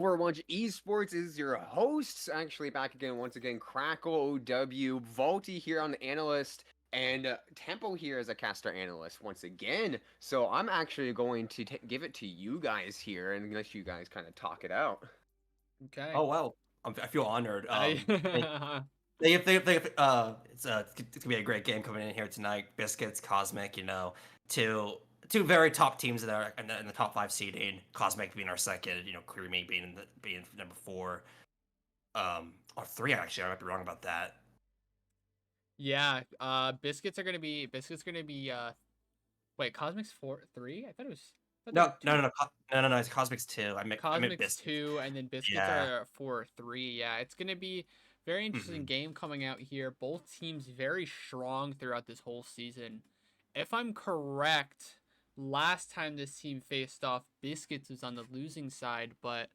Overwatch Esports is your hosts. Actually, back again, once again, Crackle OW, Volty here on the analyst, and Tempo here as a caster analyst once again. So I'm actually going to give it to you guys here and let you guys kind of talk it out. Okay. Oh wow, I feel honored. Thank, I it's gonna be a great game coming in here tonight. Biscuits, Cosmic, two very top teams that are in the top five seeding. Cosmic being our second, Creamy being number four, or three actually. I might be wrong about that. yeah. Biscuits are gonna be wait, Cosmic's 4-3? I thought it was I thought they No, were no, no, two. no, no. It's Cosmic's two. I meant Cosmic's Biscuits. 2 and then Biscuits Yeah. are 4-3. Yeah, it's gonna be very interesting hmm game coming out here. Both teams very strong throughout this whole season. If I'm correct, last time this team faced off, Biscuits was on the losing side, but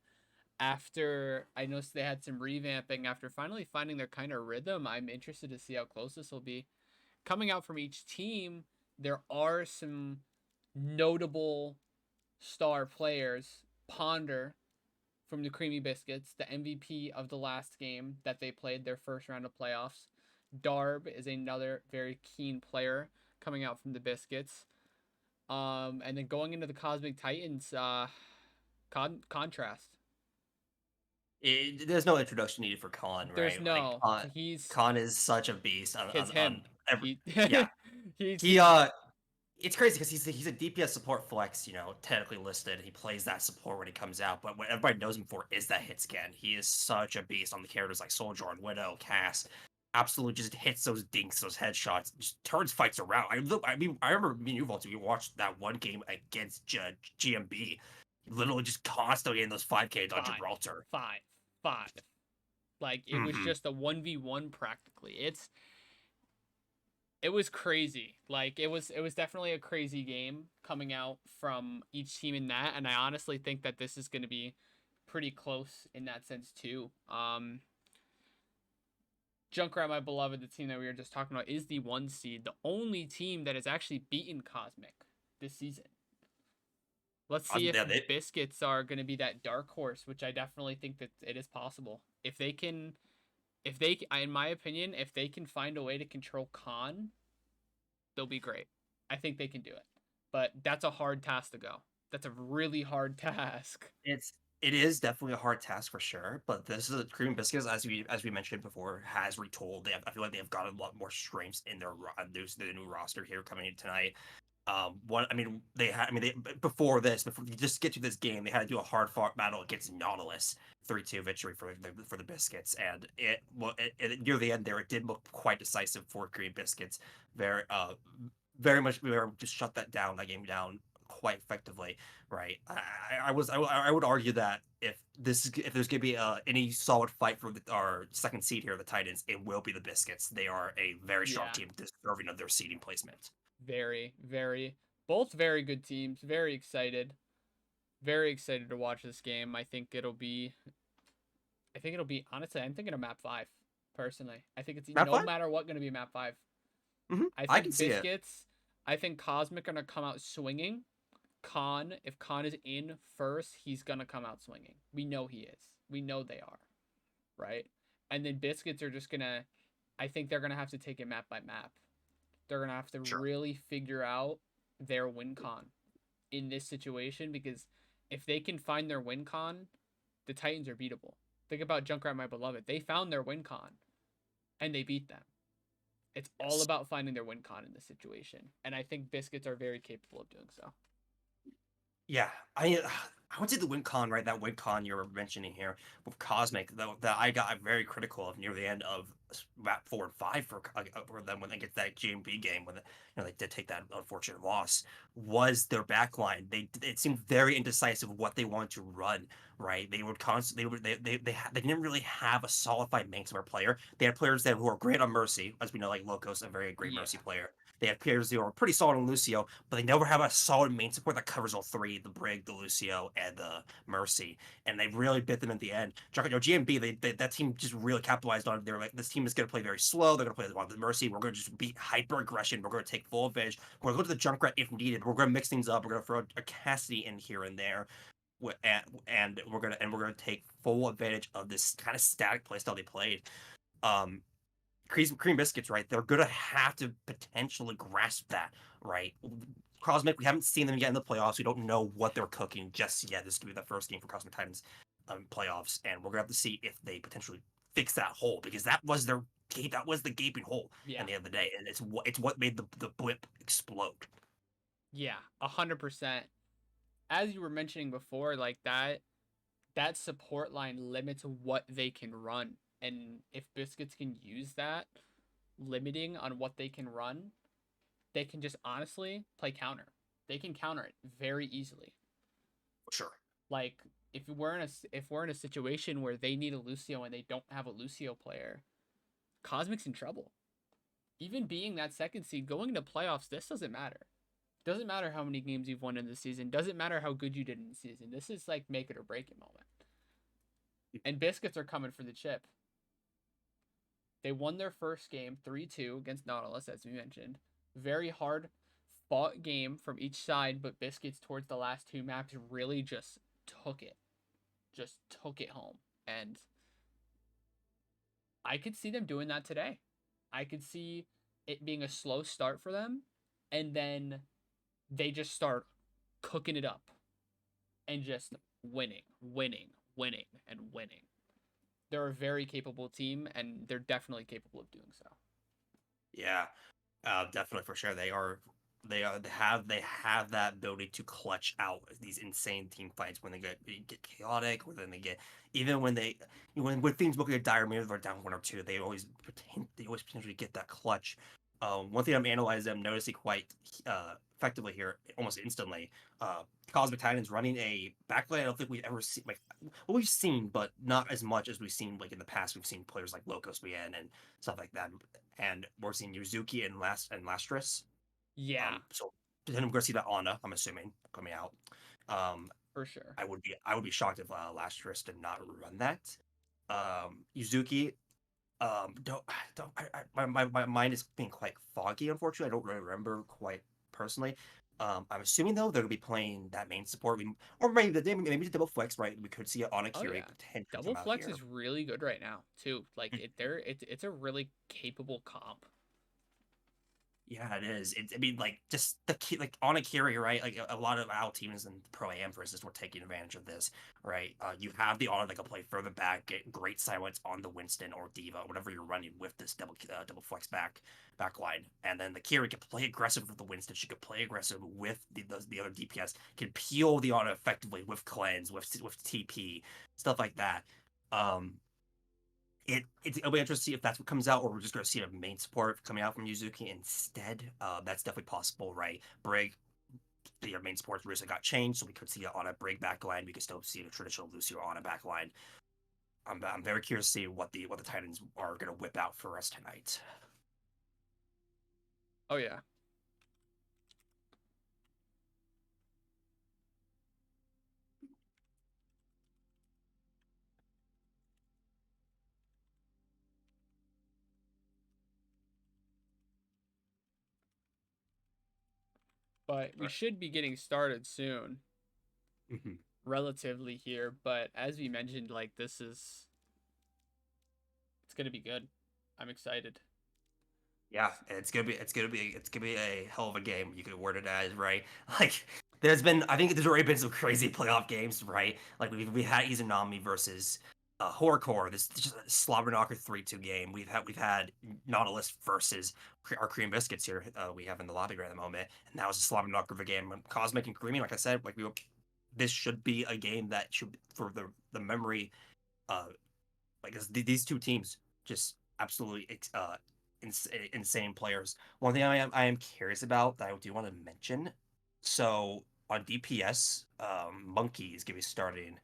after I noticed they had some revamping after finally finding their kind of rhythm, I'm interested to see how close this will be. Coming out from each team, there are some notable star players. Ponder from the Creamy Biscuits, the MVP of the last game that they played their first round of playoffs. Darb is another very keen player coming out from the Biscuits. And then going into the Cosmic Titans, contrast. There's no introduction needed for Khan, There's right? Like no. He's Khan is such a beast his him. on every. He Yeah, he he's it's crazy because he's a DPS support flex, technically listed. He plays that support when he comes out, but what everybody knows him for is that hit scan. He is such a beast on the characters like Soldier and Widow, Cass. Absolutely just hits those dinks, those headshots, just turns fights around. I remember me and you, Volta, we watched that one game against GMB, literally just constantly in those 5K on five, Gibraltar. five, five. Like it was hmm just a 1v1 practically. It was crazy. Like it was definitely a crazy game coming out from each team in that, and I honestly think that this is going to be pretty close in that sense too. Junkrat, my beloved, the team that we were just talking about, is the 1 seed, the only team that has actually beaten Cosmic this season. Let's see if Yeah, they, Biscuits are going to be that dark horse, which I definitely think that it is possible. If they, in my opinion, if they can find a way to control Khan, they'll be great. I think they can do it, but that's a hard task to go. That's a really hard task. it is definitely a hard task for sure, but this is a Cream Biscuits, as we mentioned before, has retooled. I feel like they've got a lot more strengths in the new roster here coming in tonight. What I mean, they before before you just get to this game, they had to do a hard fought battle against Nautilus, 3-2 victory for the Biscuits, and near the end there, it did look quite decisive for Green Biscuits. Very very much we were just shut that game down quite effectively, right? I would argue that if there's gonna be any solid fight for our second seed here, the Titans, it will be the Biscuits. They are a very strong Yeah, team, deserving of their seeding placement. very, very, both very good teams. Very excited. Very excited to watch this game. I think it'll be honestly. I'm thinking of map five. Personally, I think it's Map no five? matter what going to be map five. I I can think see it. Biscuits. I think Cosmic are gonna come out swinging. If Khan is in first, he's gonna come out swinging. We know he is. We know they are, right? And then Biscuits are just gonna. I think they're gonna have to take it map by map. They're gonna have to Sure. really figure out their win con in this situation because if they can find their win con, the Titans are beatable. Think about Junkrat, my beloved. They found their win con and they beat them. It's all Yes. about finding their win con in this situation, and I think Biscuits are very capable of doing so. Yeah, I would say the win con, right? That win con you were mentioning here with Cosmic, that I got very critical of near the end of map 4 and 5 for them when they get that GMB game when they did take that unfortunate loss, was their backline. It seemed very indecisive of what they wanted to run. Right, they would constantly they didn't really have a solidified main support player. They had players who are great on Mercy, as we know, like Locos, a very great Yeah, Mercy player. They had players who are pretty solid on Lucio, but they never have a solid main support that covers all three: the Brig, the Lucio, and the Mercy. And they really bit them at the end. GMB, that team just really capitalized on it. They're like, this team is going to play very slow. They're going to play a lot of the Mercy. We're going to just be hyper aggression. We're going to take full advantage. We're going to go to the Junkrat if needed. We're going to mix things up. We're going to throw a Cassidy in here and there. and we're gonna take full advantage of this kind of static playstyle they played. Um, Cream Biscuits, right? They're gonna have to potentially grasp that, right? Cosmic, we haven't seen them yet in the playoffs. We don't know what they're cooking just yet. This could be the first game for Cosmic Titans playoffs, and we're gonna have to see if they potentially fix that hole because that was the gaping hole Yeah. at the end of the day, and it's what made the blip explode. Yeah, 100%. As you were mentioning before, like that support line limits what they can run. And if Biscuits can use that limiting on what they can run, they can just honestly play counter. They can counter it very easily. Sure. Like if we're in a situation where they need a Lucio and they don't have a Lucio player, Cosmic's in trouble. Even being that second seed going into playoffs, this doesn't matter. Doesn't matter how many games you've won in the season. Doesn't matter how good you did in the season. This is like make it or break it moment. And Biscuits are coming for the chip. They won their first game 3-2 against Nautilus, as we mentioned. Very hard fought game from each side, but Biscuits towards the last two maps really just took it. Just took it home. And I could see them doing that today. I could see it being a slow start for them, and then they just start cooking it up and just winning, winning, winning, and winning. They're a very capable team, and they're definitely capable of doing so. Yeah, definitely for sure. They have that ability to clutch out these insane team fights when they get chaotic, or then they get even when things look like dire, maybe they're down 1 or 2. They always potentially get that clutch. One thing I'm analyzing, I'm noticing quite effectively here, almost instantly. Cosmic Titans running a backline. I don't think we've ever seen we've seen, but not as much as we've seen like in the past. We've seen players like Locos BN and stuff like that, and we're seeing Yuzuki and Lastris. Yeah, So then we're gonna see that Ana, I'm assuming, coming out. for sure. I would be shocked if Lastris did not run that. Yuzuki, don't my mind is being quite foggy. Unfortunately, I don't really remember quite personally. I'm assuming though they're gonna be playing that main support, or maybe the double flex. Right, we could see Ana Oh Kiri yeah, potentially double come out flex here. is really good right now too. Like it's a really capable comp. Yeah, it is. I mean, like just like on a carry, right? Like a lot of our teams in Pro Am, for instance, were taking advantage of this, right? You have the auto that can play further back, get great silence on the Winston or Diva, whatever you're running with this double flex back line, and then the carry can play aggressive with the Winston. She could play aggressive with the other DPS, can peel the auto effectively with cleanse, with TP, stuff like that. Um, it'll be interesting to see if that's what comes out, or we're just going to see a main support coming out from Yuzuki instead. That's definitely possible, right? Brig, the main supports recently got changed, so we could see it on a Brig backline. We could still see a traditional Lucio on a backline. I'm very curious to see what the Titans are going to whip out for us tonight. Oh yeah. But we Right. should be getting started soon, Mm-hmm. relatively here. But as we mentioned, like it's gonna be good. I'm excited. Yeah, it's gonna be a hell of a game. You could word it as right. Like I think there's already been some crazy playoff games, right? Like we had Izanami versus Horrorcore, this just slobber knocker 3-2 game. We've had Nautilus versus our Cream Biscuits here. We have in the lobby right at the moment, and that was a slobber knocker of a game. Cosmic and Creamy, like I said, this should be a game that should for the memory. Uh, like these two teams just absolutely insane players. One thing I am curious about that I do want to mention. So on DPS, Monkey is going to be starting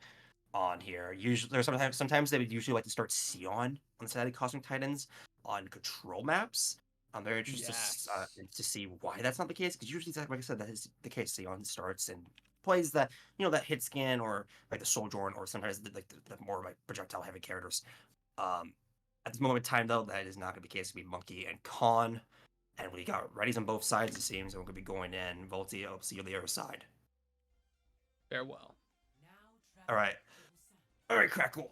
on here. Usually, there's sometimes they would usually like to start Sion on the side of Cosmic Titans on control maps. I'm very interested Yes. to see why that's not the case, because usually, like I said, that is the case. Sion starts and plays that hit scan, or like the Sojourn, or sometimes the more like projectile heavy characters. Um, at this moment in time, though, that is not going to be the case. It's going to be Monkey and Khan, and we got readies on both sides, it seems, and we're going to be going in. Volti, I'll see you on the other side. Farewell. All right. All right, Crackle.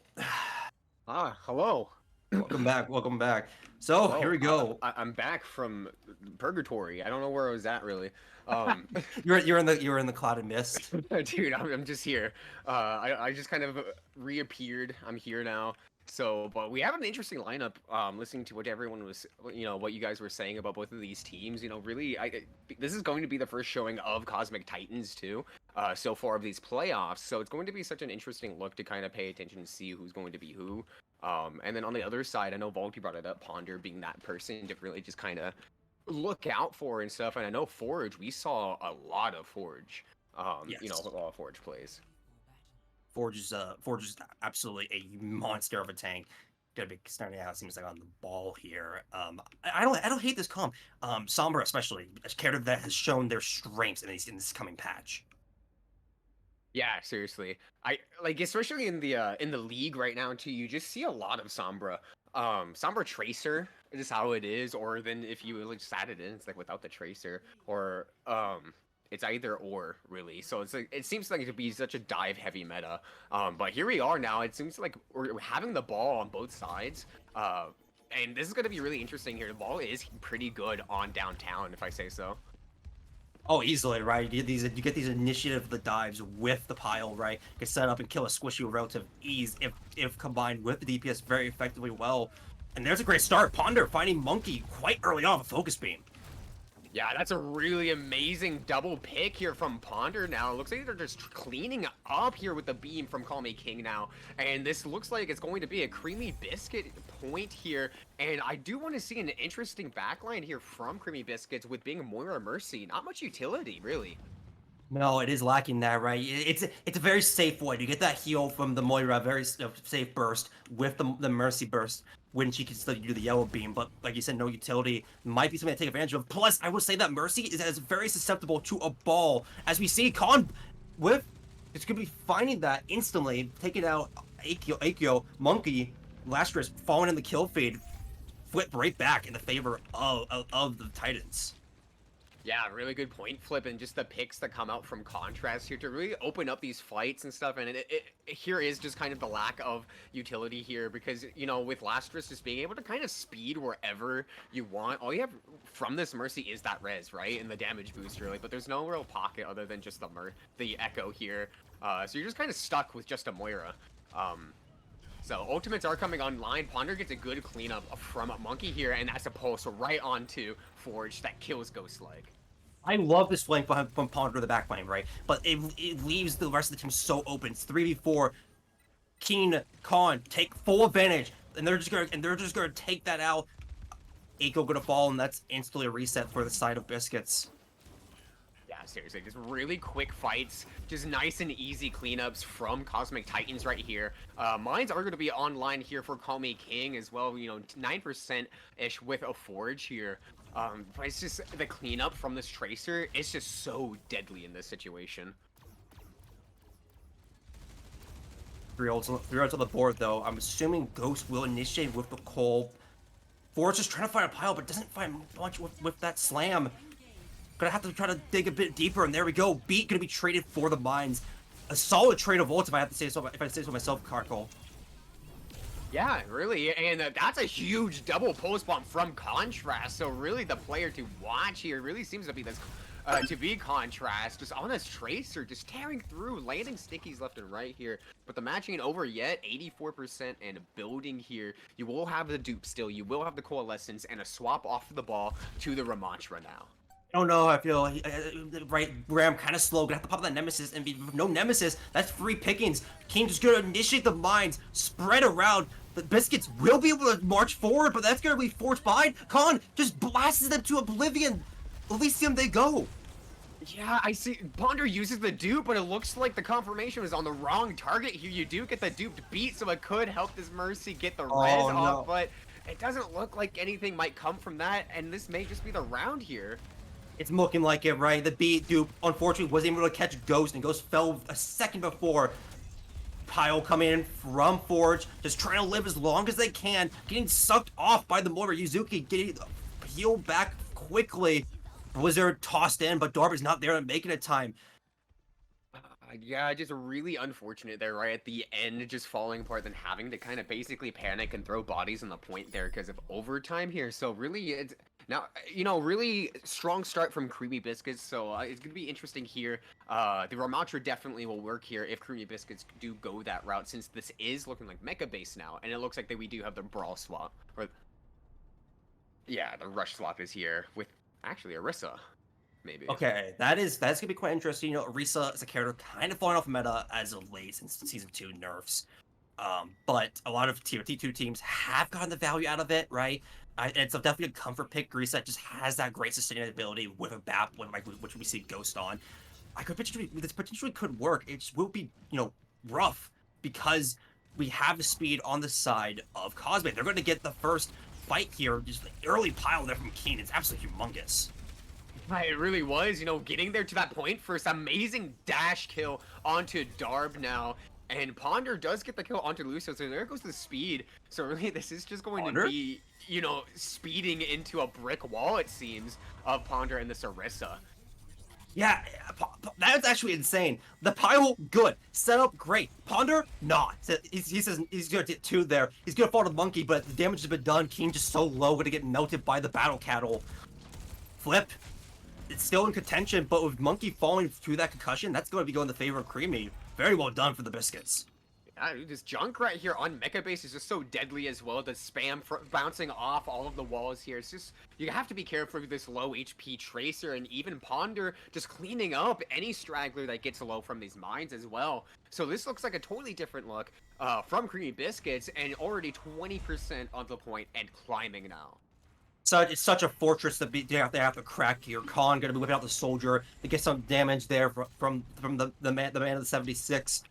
Hello. Welcome back. Welcome back. So here Hello. we go. I'm back from purgatory. I don't know where I was at really. Um, You're in the cloud of mist. dude, I'm just here. I just kind of reappeared. I'm here now. So, but we have an interesting lineup. Listening to what everyone was, what you guys were saying about both of these teams. Really, this is going to be the first showing of Cosmic Titans too. So far of these playoffs. So it's going to be such an interesting look to kind of pay attention and see who's going to be who. And then on the other side, I know Volky brought it up, Ponder being that person to really just kind of look out for and stuff. And I know Forge, we saw a lot of Forge. Yes. A lot of Forge plays. Forge is absolutely a monster of a tank. Gonna be starting out, seems like, on the ball here. I don't hate this comp. Sombra especially, a character that has shown their strengths in this coming patch. Yeah, seriously. I like, especially in the league right now too, you just see a lot of Sombra. Sombra Tracer is how it is, or then if you like just add it in, it's like without the Tracer, or it's either or really. So it's like, it seems like to be such a dive heavy meta. But here we are now. It seems like we're having the ball on both sides. And this is gonna be really interesting here. The ball is pretty good on downtown, if I say so. Oh, easily, right? You get these initiative, the dives with the pile, right? You can set up and kill a squishy with relative ease if combined with the DPS very effectively well. And there's a great start. Ponder finding Monkey quite early on with Focus Beam. Yeah, that's a really amazing double pick here from Ponder now. It looks like they're just cleaning up here with the beam from Call Me King now. And this looks like it's going to be a Creamy Biscuit point here. And I do want to see an interesting backline here from Creamy Biscuits with being Moira Mercy. Not much utility, really. No, it is lacking that, right? It's a very safe way. You get that heal from the Moira, very safe burst with the Mercy burst when she can still do the yellow beam. But like you said, no utility might be something to take advantage of. Plus, I would say that Mercy is very susceptible to a ball. As we see, Khan with it's gonna be finding that instantly, taking out Akio, Monkey, Lastrus falling in the kill feed, flip right back in the favor of the Titans. Yeah, really good point flip, and just the picks that come out from Contrast here to really open up these fights and stuff. And here is just kind of the lack of utility here because, with Lastrus just being able to kind of speed wherever you want, all you have from this Mercy is that res, right? And the damage boost, really. But there's no real pocket other than just the Echo here. So you're just kind of stuck with just a Moira. So ultimates are coming online. Ponder gets a good cleanup from Monkey here, and that's a pulse right onto Forge that kills Ghost-like. I love this flank from Ponder to the back lane, right? But it leaves the rest of the team so open. It's 3v4. Keen, Khan take full advantage, and they're just gonna take that out. Eiko gonna fall, and that's instantly a reset for the side of Biscuits. Yeah, seriously, just really quick fights, just nice and easy cleanups from Cosmic Titans right here. Mines are going to be online here for Call Me King as well, 9%-ish with a Forge here. But it's just the cleanup from this Tracer, it's just so deadly in this situation. 3 ults on the board, though. I'm assuming Ghost will initiate with the Cole. Forge is trying to find a pile, but doesn't find much with that slam. Gonna have to try to dig a bit deeper, and there we go. Beat gonna be traded for the mines. A solid trade of ults, if I say so myself, Carkle. Yeah, really, and that's a huge double post bomb from Contrast. So really, the player to watch here really seems to be this, Contrast, just on this Tracer, just tearing through, landing stickies left and right here. But the match ain't over yet. 84% and building here. You will have the dupe still. You will have the Coalescence and a swap off the ball to the Ramattra now. I don't know. I feel right. Ram kind of slow. Gonna have to pop that Nemesis, and with no Nemesis, that's free pickings. King just gonna initiate the mines, spread around. The Biscuits will be able to march forward, but that's gonna be forced behind. Khan just blasts them to oblivion. Elysium they go. Yeah, I see. Ponder uses the dupe, but it looks like the confirmation was on the wrong target here. You do get the duped beat, so it could help this Mercy get the res off, but it doesn't look like anything might come from that, and this may just be the round here. It's looking like it, right? The beat dupe, unfortunately, wasn't able to catch Ghost, and Ghost fell a second before. Pile coming in from Forge, just trying to live as long as they can, getting sucked off by the Moira. Yuzuki getting healed back quickly. Blizzard tossed in, but Darby's not there to make it in time. Yeah, just really unfortunate there, right at the end, just falling apart, then having to kind of basically panic and throw bodies on the point there because of overtime here. So really, it's now really strong start from Creamy Biscuits. So it's gonna be interesting here. The Ramatra definitely will work here if Creamy Biscuits do go that route, since this is looking like Mecha Base now, and it looks like that we do have the Brawl swap, or yeah, the Rush swap is here with actually Orisa, maybe. Okay, that's gonna be quite interesting. Orisa is a character kind of falling off meta as of late since season 2 nerfs. But a lot of tier T2 teams have gotten the value out of it, right? It's definitely a comfort pick. Orisa just has that great sustainability with a BAP, which we see Ghost on. This potentially could work. It just will be, rough because we have the speed on the side of Cosme. They're going to get the first fight here. Just the early pile there from Keen. It's absolutely humongous. It really was, getting there to that point for this amazing dash kill onto Darb now. And Ponder does get the kill onto Lucio, so there goes the speed. So really, this is just going Ponder? to be, speeding into a brick wall, it seems, of Ponder and this Orisa. Yeah, that's actually insane. The pile, good. Setup, great. Ponder, not. He says he's going to get 2 there. He's going to fall to Monkey, but the damage has been done. Keen just so low, going to get melted by the Battle Cattle. Flip. It's still in contention, but with Monkey falling through that concussion, that's going to be going in the favor of Creamy. Very well done for the Biscuits. This junk right here on Mecha Base is just so deadly as well. The spam bouncing off all of the walls here. It's just, you have to be careful with this low HP Tracer, and even Ponder just cleaning up any straggler that gets low from these mines as well. So this looks like a totally different look from Creamy Biscuits, and already 20% on the point and climbing now. So it's such a fortress that they have to crack here. Khan gonna be whipping out the soldier to get some damage there from the man of the 76.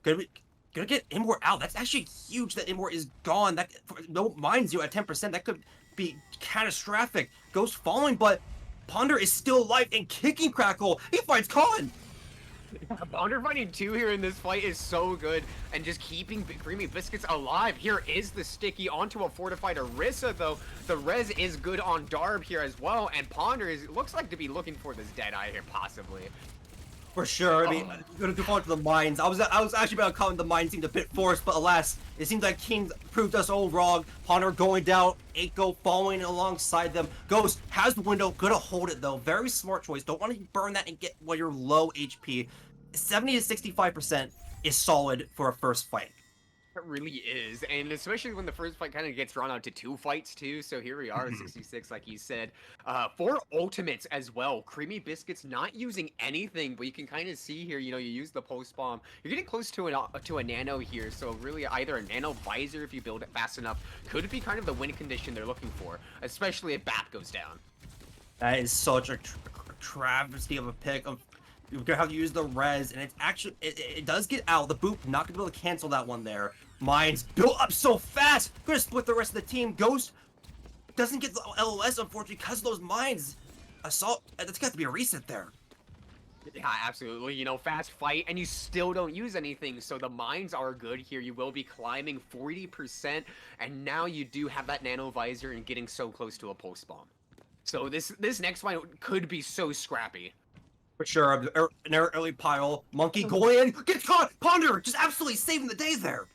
Gonna get Immort out. That's actually huge that Immort is gone. That no mines you at 10%. That could be catastrophic. Ghost falling, but Ponder is still alive and kicking Crackle. He finds Khan. Ponder finding 2 here in this fight is so good, and just keeping Creamy Biscuits alive. Here is the sticky onto a fortified Orisa, though. The res is good on Darb here as well, and Ponder looks like to be looking for this Deadeye here, possibly. For sure. I mean, going to go on to the mines. I was actually about to call the mines seemed a bit forced, but alas, it seems like King proved us all wrong. Ponder going down, Eiko following alongside them. Ghost has the window, gonna hold it though. Very smart choice. Don't want to burn that and get while you're low HP. 70 to 65% is solid for a first fight. It really is, and especially when the first fight kind of gets drawn out to 2 fights too. So here we are at 66, like you said. 4 ultimates as well. Creamy Biscuits not using anything, but you can kind of see here, you use the post bomb. You're getting close to a nano here, so really either a nano visor if you build it fast enough could be kind of the win condition they're looking for, especially if BAP goes down. That is such a travesty of a pick. You're gonna have to use the res, and it's actually it does get out. The boop not gonna be able to cancel that one there. Mines built up so fast. Gonna split the rest of the team. Ghost doesn't get the LOS unfortunately because of those mines. Assault. That's got to be a reset there. Yeah, absolutely. Fast fight, and you still don't use anything, so the mines are good here. You will be climbing 40%, and now you do have that nano visor and getting so close to a post bomb. So this next fight could be so scrappy. For sure, an early pile. Monkey going in, gets caught. Ponder just absolutely saving the day there.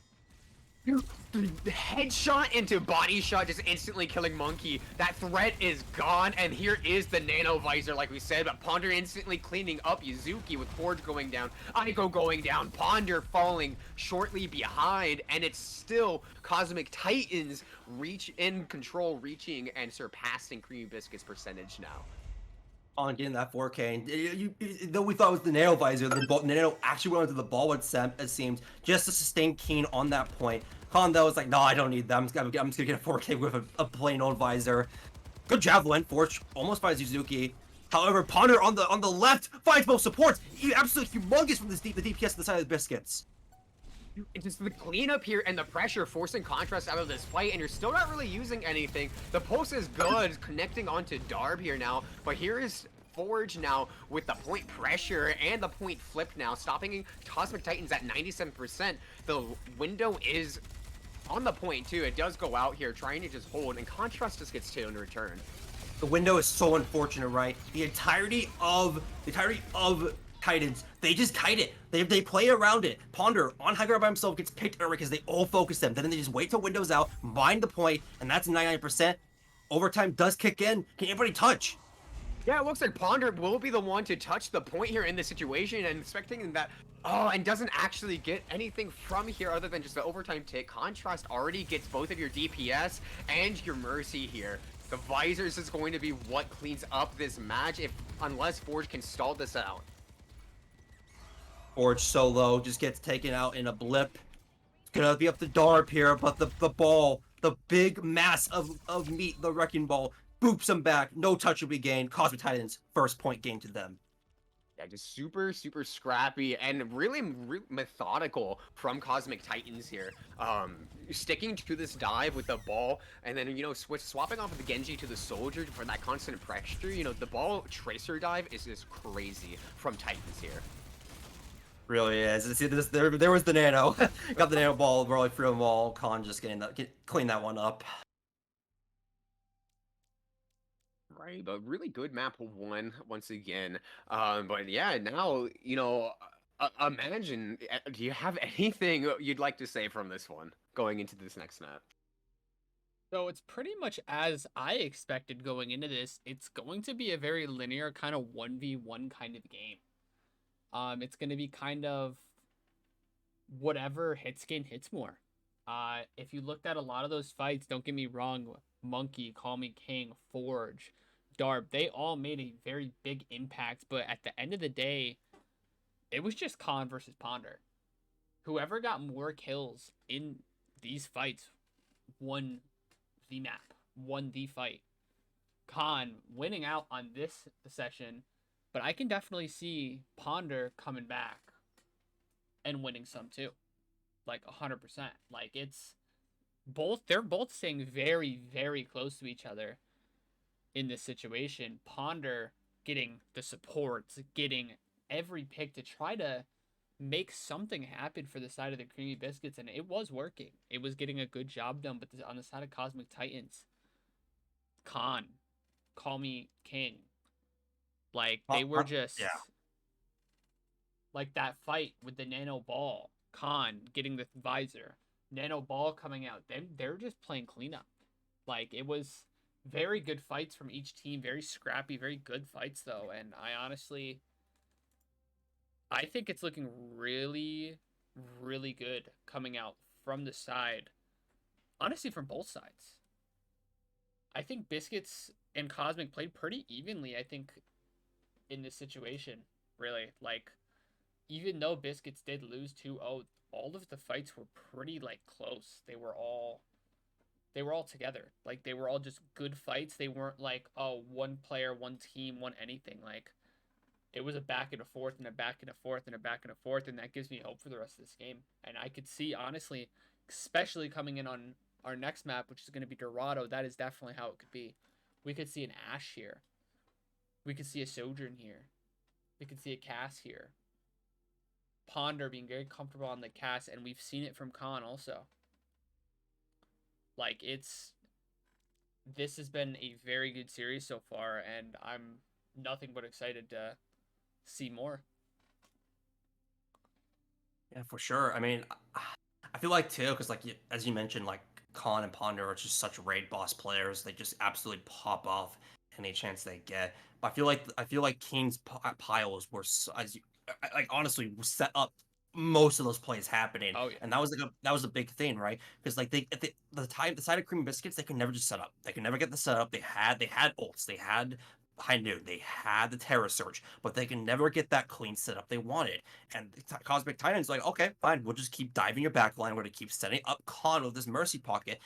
Headshot into body shot, just instantly killing Monkey. That threat is gone, and here is the nano visor, like we said. But Ponder instantly cleaning up Yuzuki with Forge going down, Aiko going down, Ponder falling shortly behind, and it's still Cosmic Titans reaching and surpassing Creamy Biscuits percentage now. On getting that 4K, and though we thought it was the nano visor, the nano actually went into the ball, it seemed, just to sustain Keen on that point. Khan though was like, no, I don't need that. I'm just gonna get a 4K with a plain old visor. Good javelin, Forge almost finds Yuzuki. However, Ponder on the left finds both supports. He absolutely humongous from the DPS to the side of the Biscuits. It's just the cleanup here and the pressure forcing contrast out of this fight, and you're still not really using anything. The pulse is good, connecting onto Darb here now, but here is Forge now with the point pressure and the point flip now, stopping Cosmic Titans at 97%. The window is on the point too. It does go out here, trying to just hold, and contrast just gets 2 in return. The window is so unfortunate, right? The entirety of Titans, they just kite it. They play around it. Ponder on high ground by himself gets picked early because they all focus them. Then they just wait till windows out, mine the point, and that's 99%. Overtime does kick in. Can anybody touch? Yeah, it looks like Ponder will be the one to touch the point here in this situation, and expecting that. Oh, and doesn't actually get anything from here other than just the overtime tick. Contrast already gets both of your DPS and your Mercy here. The Visors is going to be what cleans up this match unless Forge can stall this out. Forge solo just gets taken out in a blip. It's gonna be up to Darb here, but the ball, the big mass of meat, the wrecking ball, boops him back. No touch will be gained. Cosmic Titans, first point gained to them. Yeah, just super, super scrappy and really methodical from Cosmic Titans here. Sticking to this dive with the ball and then, swapping off of the Genji to the Soldier for that constant pressure. The ball tracer dive is just crazy from Titans here. Really is. See, there was the nano. Got the nano ball, rolling through them all. Khan just clean that one up. Right, but really good map one once again. But yeah, now imagine. Do you have anything you'd like to say from this one going into this next map? So it's pretty much as I expected going into this. It's going to be a very linear kind of 1v1 kind of game. It's going to be kind of whatever hits more. If you looked at a lot of those fights, don't get me wrong, Monkey, Call Me King, Forge, Darb, they all made a very big impact, but at the end of the day, it was just Khan versus Ponder. Whoever got more kills in these fights won the map, won the fight. Khan winning out on this session, but I can definitely see Ponder coming back and winning some too. Like 100%. Like they're both staying very, very close to each other in this situation. Ponder getting the supports, getting every pick to try to make something happen for the side of the Creamy Biscuits, and it was working. It was getting a good job done, but on the side of Cosmic Titans, Khan, Call Me King, like they were just like that fight with the nano ball, Khan getting the visor, nano ball coming out. They're just playing cleanup. Like it was very good fights from each team, very scrappy, very good fights though, and I think it's looking really, really good coming out from the side. Honestly, from both sides. I think Biscuits and Cosmic played pretty evenly, I think, in this situation, really. Like, even though Biscuits did lose 2-0, all of the fights were pretty, like, close. They were all together. Like, they were all just good fights. They weren't like, oh, one player, one team, one anything. Like, it was a back and a forth and a back and a forth and a back and a forth, and that gives me hope for the rest of this game. And I could see, honestly, especially coming in on our next map, which is going to be Dorado, that is definitely how it could be. We could see an Ashe here. We could see a Sojourn here. We could see a Cass here. Ponder being very comfortable on the Cass, and we've seen it from Khan also. Like, this has been a very good series so far, and I'm nothing but excited to see more. Yeah, for sure. I mean, I feel like too, because like as you mentioned, like Khan and Ponder are just such raid boss players. They just absolutely pop off any chance they get. But I feel like King's piles were like honestly set up most of those plays happening. Oh yeah. And that was a big thing, right? Because like they at the side of Cream Biscuits, they could never just set up. They could never get the setup. They had ults. They had high noon. They had the Terror Surge, but they can never get that clean setup they wanted. And Cosmic Titan's like, okay, fine, we'll just keep diving your backline. We're gonna keep setting up Khan with this Mercy Pocket.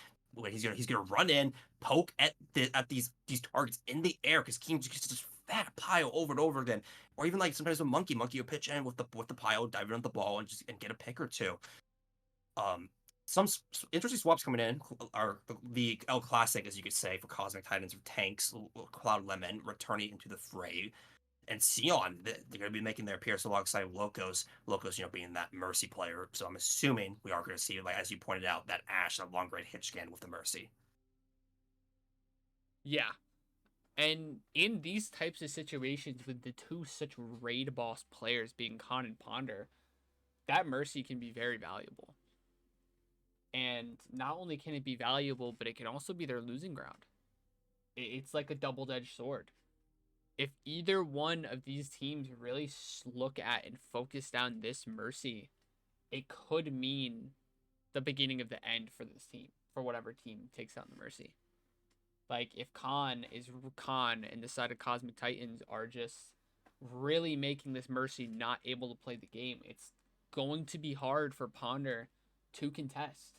He's gonna run in, poke at these targets in the air because King just fat pile over and over again. Or even like sometimes a Monkey will pitch in with the pile, dive on the ball and get a pick or two. Some interesting swaps coming in are the El Classic, as you could say, for Cosmic Titans of tanks, Cloud Lemon returning into the fray, and Sion, they're going to be making their appearance alongside Locos. Locos, being that Mercy player. So I'm assuming we are going to see, like as you pointed out, that Ashe, that long range hit scan with the Mercy. Yeah. And in these types of situations with the two such raid boss players being Khan and Ponder, that Mercy can be very valuable. And not only can it be valuable, but it can also be their losing ground. It's like a double-edged sword. If either one of these teams really look at and focus down this Mercy, it could mean the beginning of the end for this team, for whatever team takes out the Mercy. Like, if Khan and the side of Cosmic Titans are just really making this Mercy not able to play the game, it's going to be hard for Ponder to contest.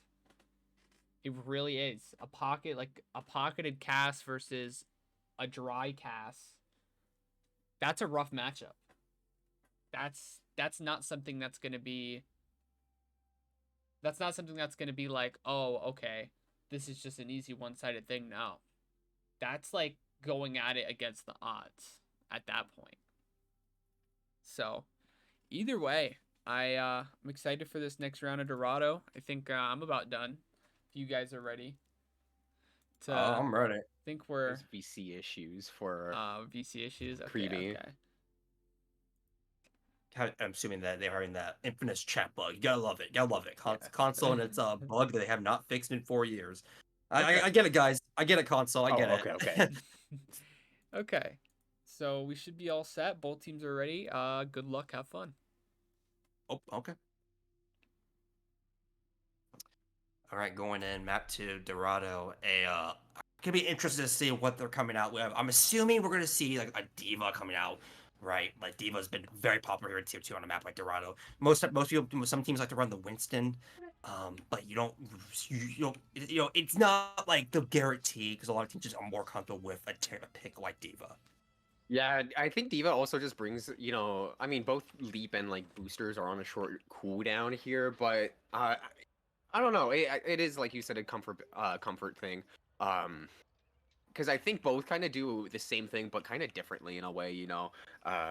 It really is. A pocketed cast versus a dry cast. That's a rough matchup. That's not something that's gonna be. That's not something that's gonna be like, oh, okay, this is just an easy one-sided thing. No, that's like going at it against the odds at that point. So, either way, I'm excited for this next round of Dorado. I think I'm about done. If you guys are ready. I'm ready. I think we're There's VC issues for VC issues. Okay, Creamy. okay. I'm assuming that they're having that infamous chat bug. You gotta love it. You gotta love it. Console and it's a bug that they have not fixed in 4 years. Okay. I get it, guys. I get it, console. I get it. Okay. Okay. So we should be all set. Both teams are ready. Good luck. Have fun. Oh, okay. All right, going in map 2, Dorado. Gonna be interested to see what they're coming out with. I'm assuming we're gonna see like a diva coming out, right? Like Diva's been very popular here in tier 2 on a map like Dorado. Most people, some teams like to run the Winston, but you don't, it's not like the guarantee because a lot of teams just are more comfortable with a pick like Diva. Yeah, I think Diva also just brings, I mean, both Leap and like boosters are on a short cooldown here, but I don't know. It is like you said, a comfort thing. Because I think both kind of do the same thing, but kind of differently in a way.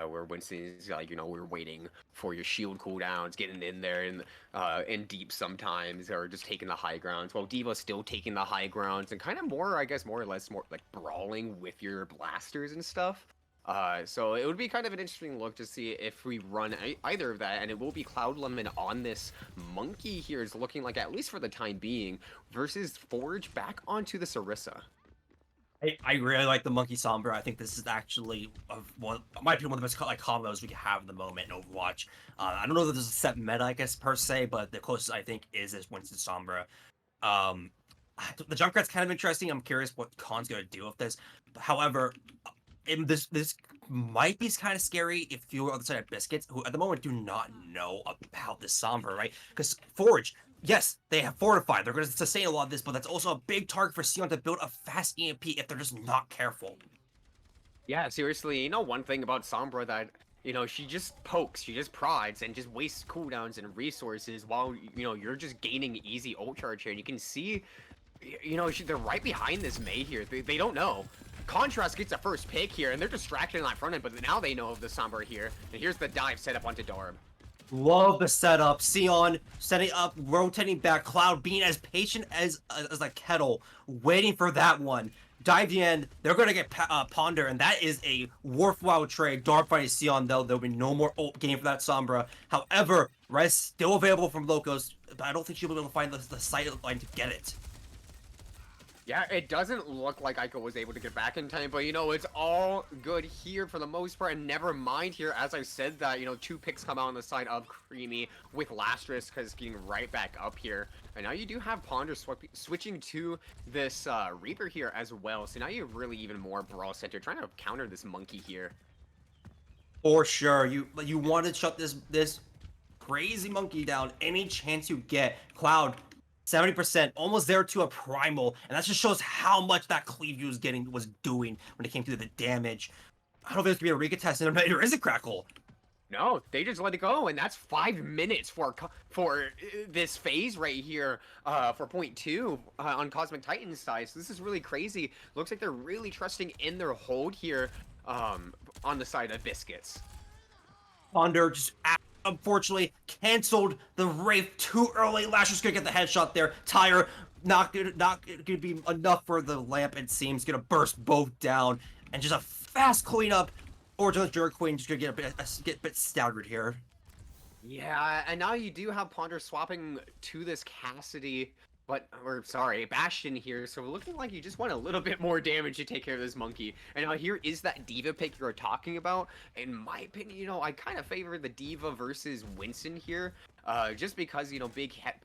Where Winston is like, we're waiting for your shield cooldowns, getting in there and deep sometimes, or just taking the high grounds. While Diva's still taking the high grounds and kind of more, I guess, more or less more like brawling with your blasters and stuff. So it would be kind of an interesting look to see if we run either of that, and it will be Cloud Lemon on this Monkey here is looking like, at least for the time being, versus Forge back onto the Sarissa. I really like the Monkey Sombra. I think this is actually might be one of the best combos we can have at the moment in Overwatch. I don't know that there's a set meta, I guess, per se, but the closest I think is this Winston Sombra. The Junkrat's kind of interesting. I'm curious what Khan's gonna do with this. However, this might be kind of scary if you're on the side of Biscuits, who at the moment do not know about this Sombra, right? Because Forge, yes, they have fortified. They're going to sustain a lot of this, but that's also a big target for Sion to build a fast EMP if they're just not careful. Yeah, seriously, one thing about Sombra that, she just pokes, she just prods, and just wastes cooldowns and resources while, you're just gaining easy ult charge here. And you can see, they're right behind this Mei here. They don't know. Contrast gets a first pick here, and they're distracted in that front end, but now they know of the Sombra here. And here's the dive set up onto Darb. Love the setup. Sion setting up, rotating back. Cloud being as patient as a kettle, waiting for that one. Dive in. They're going to get Ponder, and that is a worthwhile trade. Darb fighting Sion, though. There'll be no more ult game for that Sombra. However, Res still available from Locos, but I don't think she'll be able to find the sight line to get it. Yeah, it doesn't look like Ico was able to get back in time, but it's all good here for the most part, and never mind here, as I said that, 2 picks come out on the side of Creamy with Lastris, because getting right back up here, and now you do have Ponder switching to this Reaper here as well, so now you're really even more brawl center, trying to counter this Monkey here. For sure, you want to shut this crazy Monkey down any chance you get. Cloud 70%, almost there to a primal, and that just shows how much that cleave was doing when it came to the damage. I don't know if there's gonna be a recontest, and there is a Crackle. No, they just let it go, and that's 5 minutes for this phase right here for point 2 on Cosmic Titan's side. So this is really crazy. Looks like they're really trusting in their hold here on the side of Biscuits. Ponder just unfortunately canceled the Wraith too early. Lasher's gonna get the headshot there. Tire not gonna be enough for the lamp, it seems. Gonna burst both down. and just a fast cleanup. Original Jerk Queen just gonna get a bit staggered here. Yeah, and now you do have Ponder swapping to this Cassidy, or sorry, Bastion here, so looking like you just want a little bit more damage to take care of this monkey. And now here is that Diva pick you were talking about. In my opinion, I kind of favor the Diva versus Winston here, just because, big head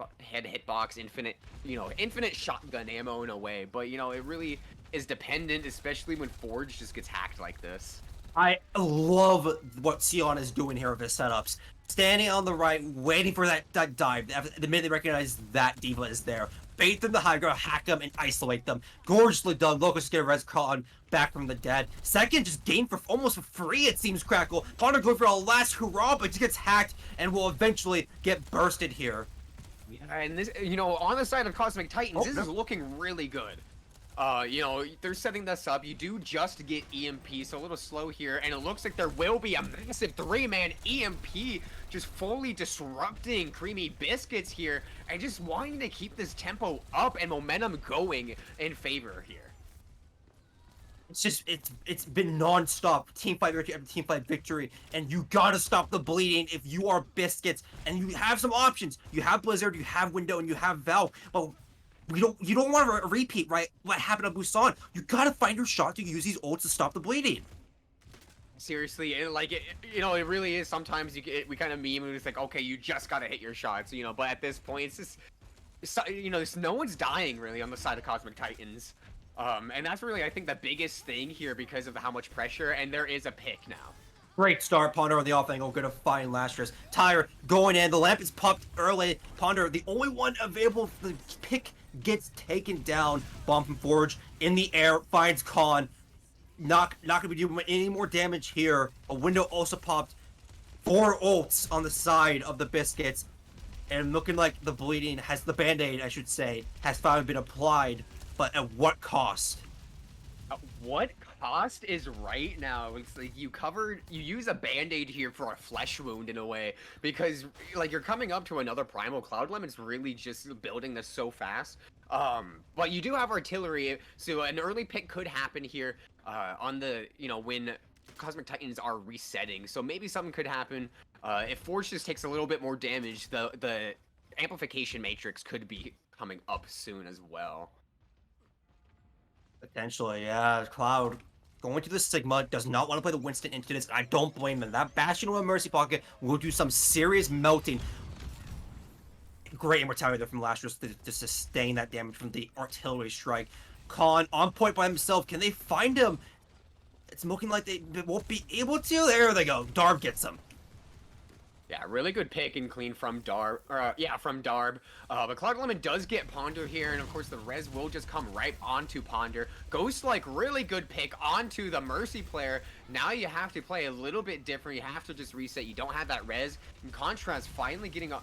hitbox, infinite shotgun ammo in a way, but, it really is dependent, especially when Forge just gets hacked like this. I love what Sion is doing here with his setups. Standing on the right, waiting for that dive. The minute they recognize that Diva is there, bait them to high ground, hack them, and isolate them. Gorgeously done. Locust get a res con back from the dead. Second, just gained for almost for free, it seems, Crackle. Ponder going for a last hurrah, but just gets hacked and will eventually get bursted here. Yeah, and this, on the side of Cosmic Titans, this is looking really good. They're setting this up. You do just get EMP, so a little slow here, and it looks like there will be a massive 3-man EMP just fully disrupting Creamy Biscuits here, and just wanting to keep this tempo up and momentum going in favor here. It's been non-stop team fight victory after team fight victory, and you gotta stop the bleeding if you are Biscuits, and you have some options. You have Blizzard, you have Window, and you have Valve, but you don't want to repeat, right, what happened to Busan. You gotta find your shot to use these ults to stop the bleeding. Seriously, it really is. Sometimes we kind of meme and it's like, okay, you just gotta hit your shots, but at this point, it's just, no one's dying really on the side of Cosmic Titans. And that's really, I think, the biggest thing here because of how much pressure, and there is a pick now. Great start, Ponder on the off angle, gonna find Lastris. Tyre going in, the lamp is popped early. Ponder, the only one available for the pick, gets taken down. Bomb from Forge in the air, finds Khan. Not gonna be doing any more damage here. A window also popped. 4 ults on the side of the Biscuits. And looking like the bleeding the band-aid, I should say, has finally been applied. But at what cost? What cost is right now? It's like you use a band-aid here for a flesh wound in a way, because like you're coming up to another primal cloud limit. It's really just building this so fast. But you do have artillery, so an early pick could happen here on the when Cosmic Titans are resetting. So maybe something could happen. If Forge just takes a little bit more damage, the amplification matrix could be coming up soon as well. Potentially, yeah. Cloud going to the Sigma, does not want to play the Winston into this. I don't blame him. That Bastion with a Mercy Pocket will do some serious melting. Great immortality there from Lastris to sustain that damage from the artillery strike. Khan on point by himself. Can they find him? It's looking like they won't be able to. There they go. Darb gets him. Yeah, really good pick and clean from Darb. From Darb. But Cloud Lemon does get Ponder here, and of course the res will just come right onto Ponder. Ghost, like, really good pick onto the Mercy player. Now you have to play a little bit different. You have to just reset. You don't have that res. In contrast, finally getting a,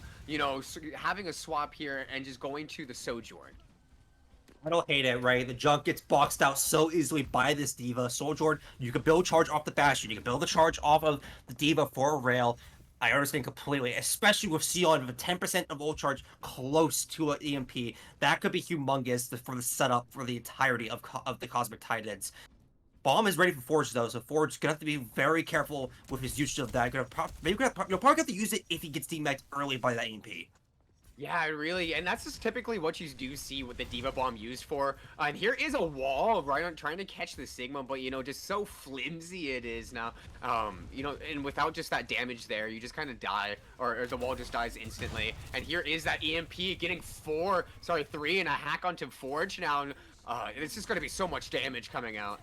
having a swap here and just going to the Sojourn. I don't hate it, right? The junk gets boxed out so easily by this Diva. Sojourn, you can build charge off the Bastion. You can build the charge off of the Diva for a rail. I understand completely, especially with Sion with a 10% of ult charge close to an EMP. That could be humongous for the setup for the entirety of the Cosmic Titans. Bomb is ready for Forge, though, so Forge gonna have to be very careful with his usage of that. You'll probably have to use it if he gets DMAxed early by that EMP. Yeah, really, and that's just typically what you do see with the Diva Bomb used for. And here is a wall right on trying to catch the Sigma, but just so flimsy it is now. And without just that damage there, you just kind of die, or the wall just dies instantly. And here is that EMP getting 3 and a hack onto Forge now. And it's just gonna be so much damage coming out.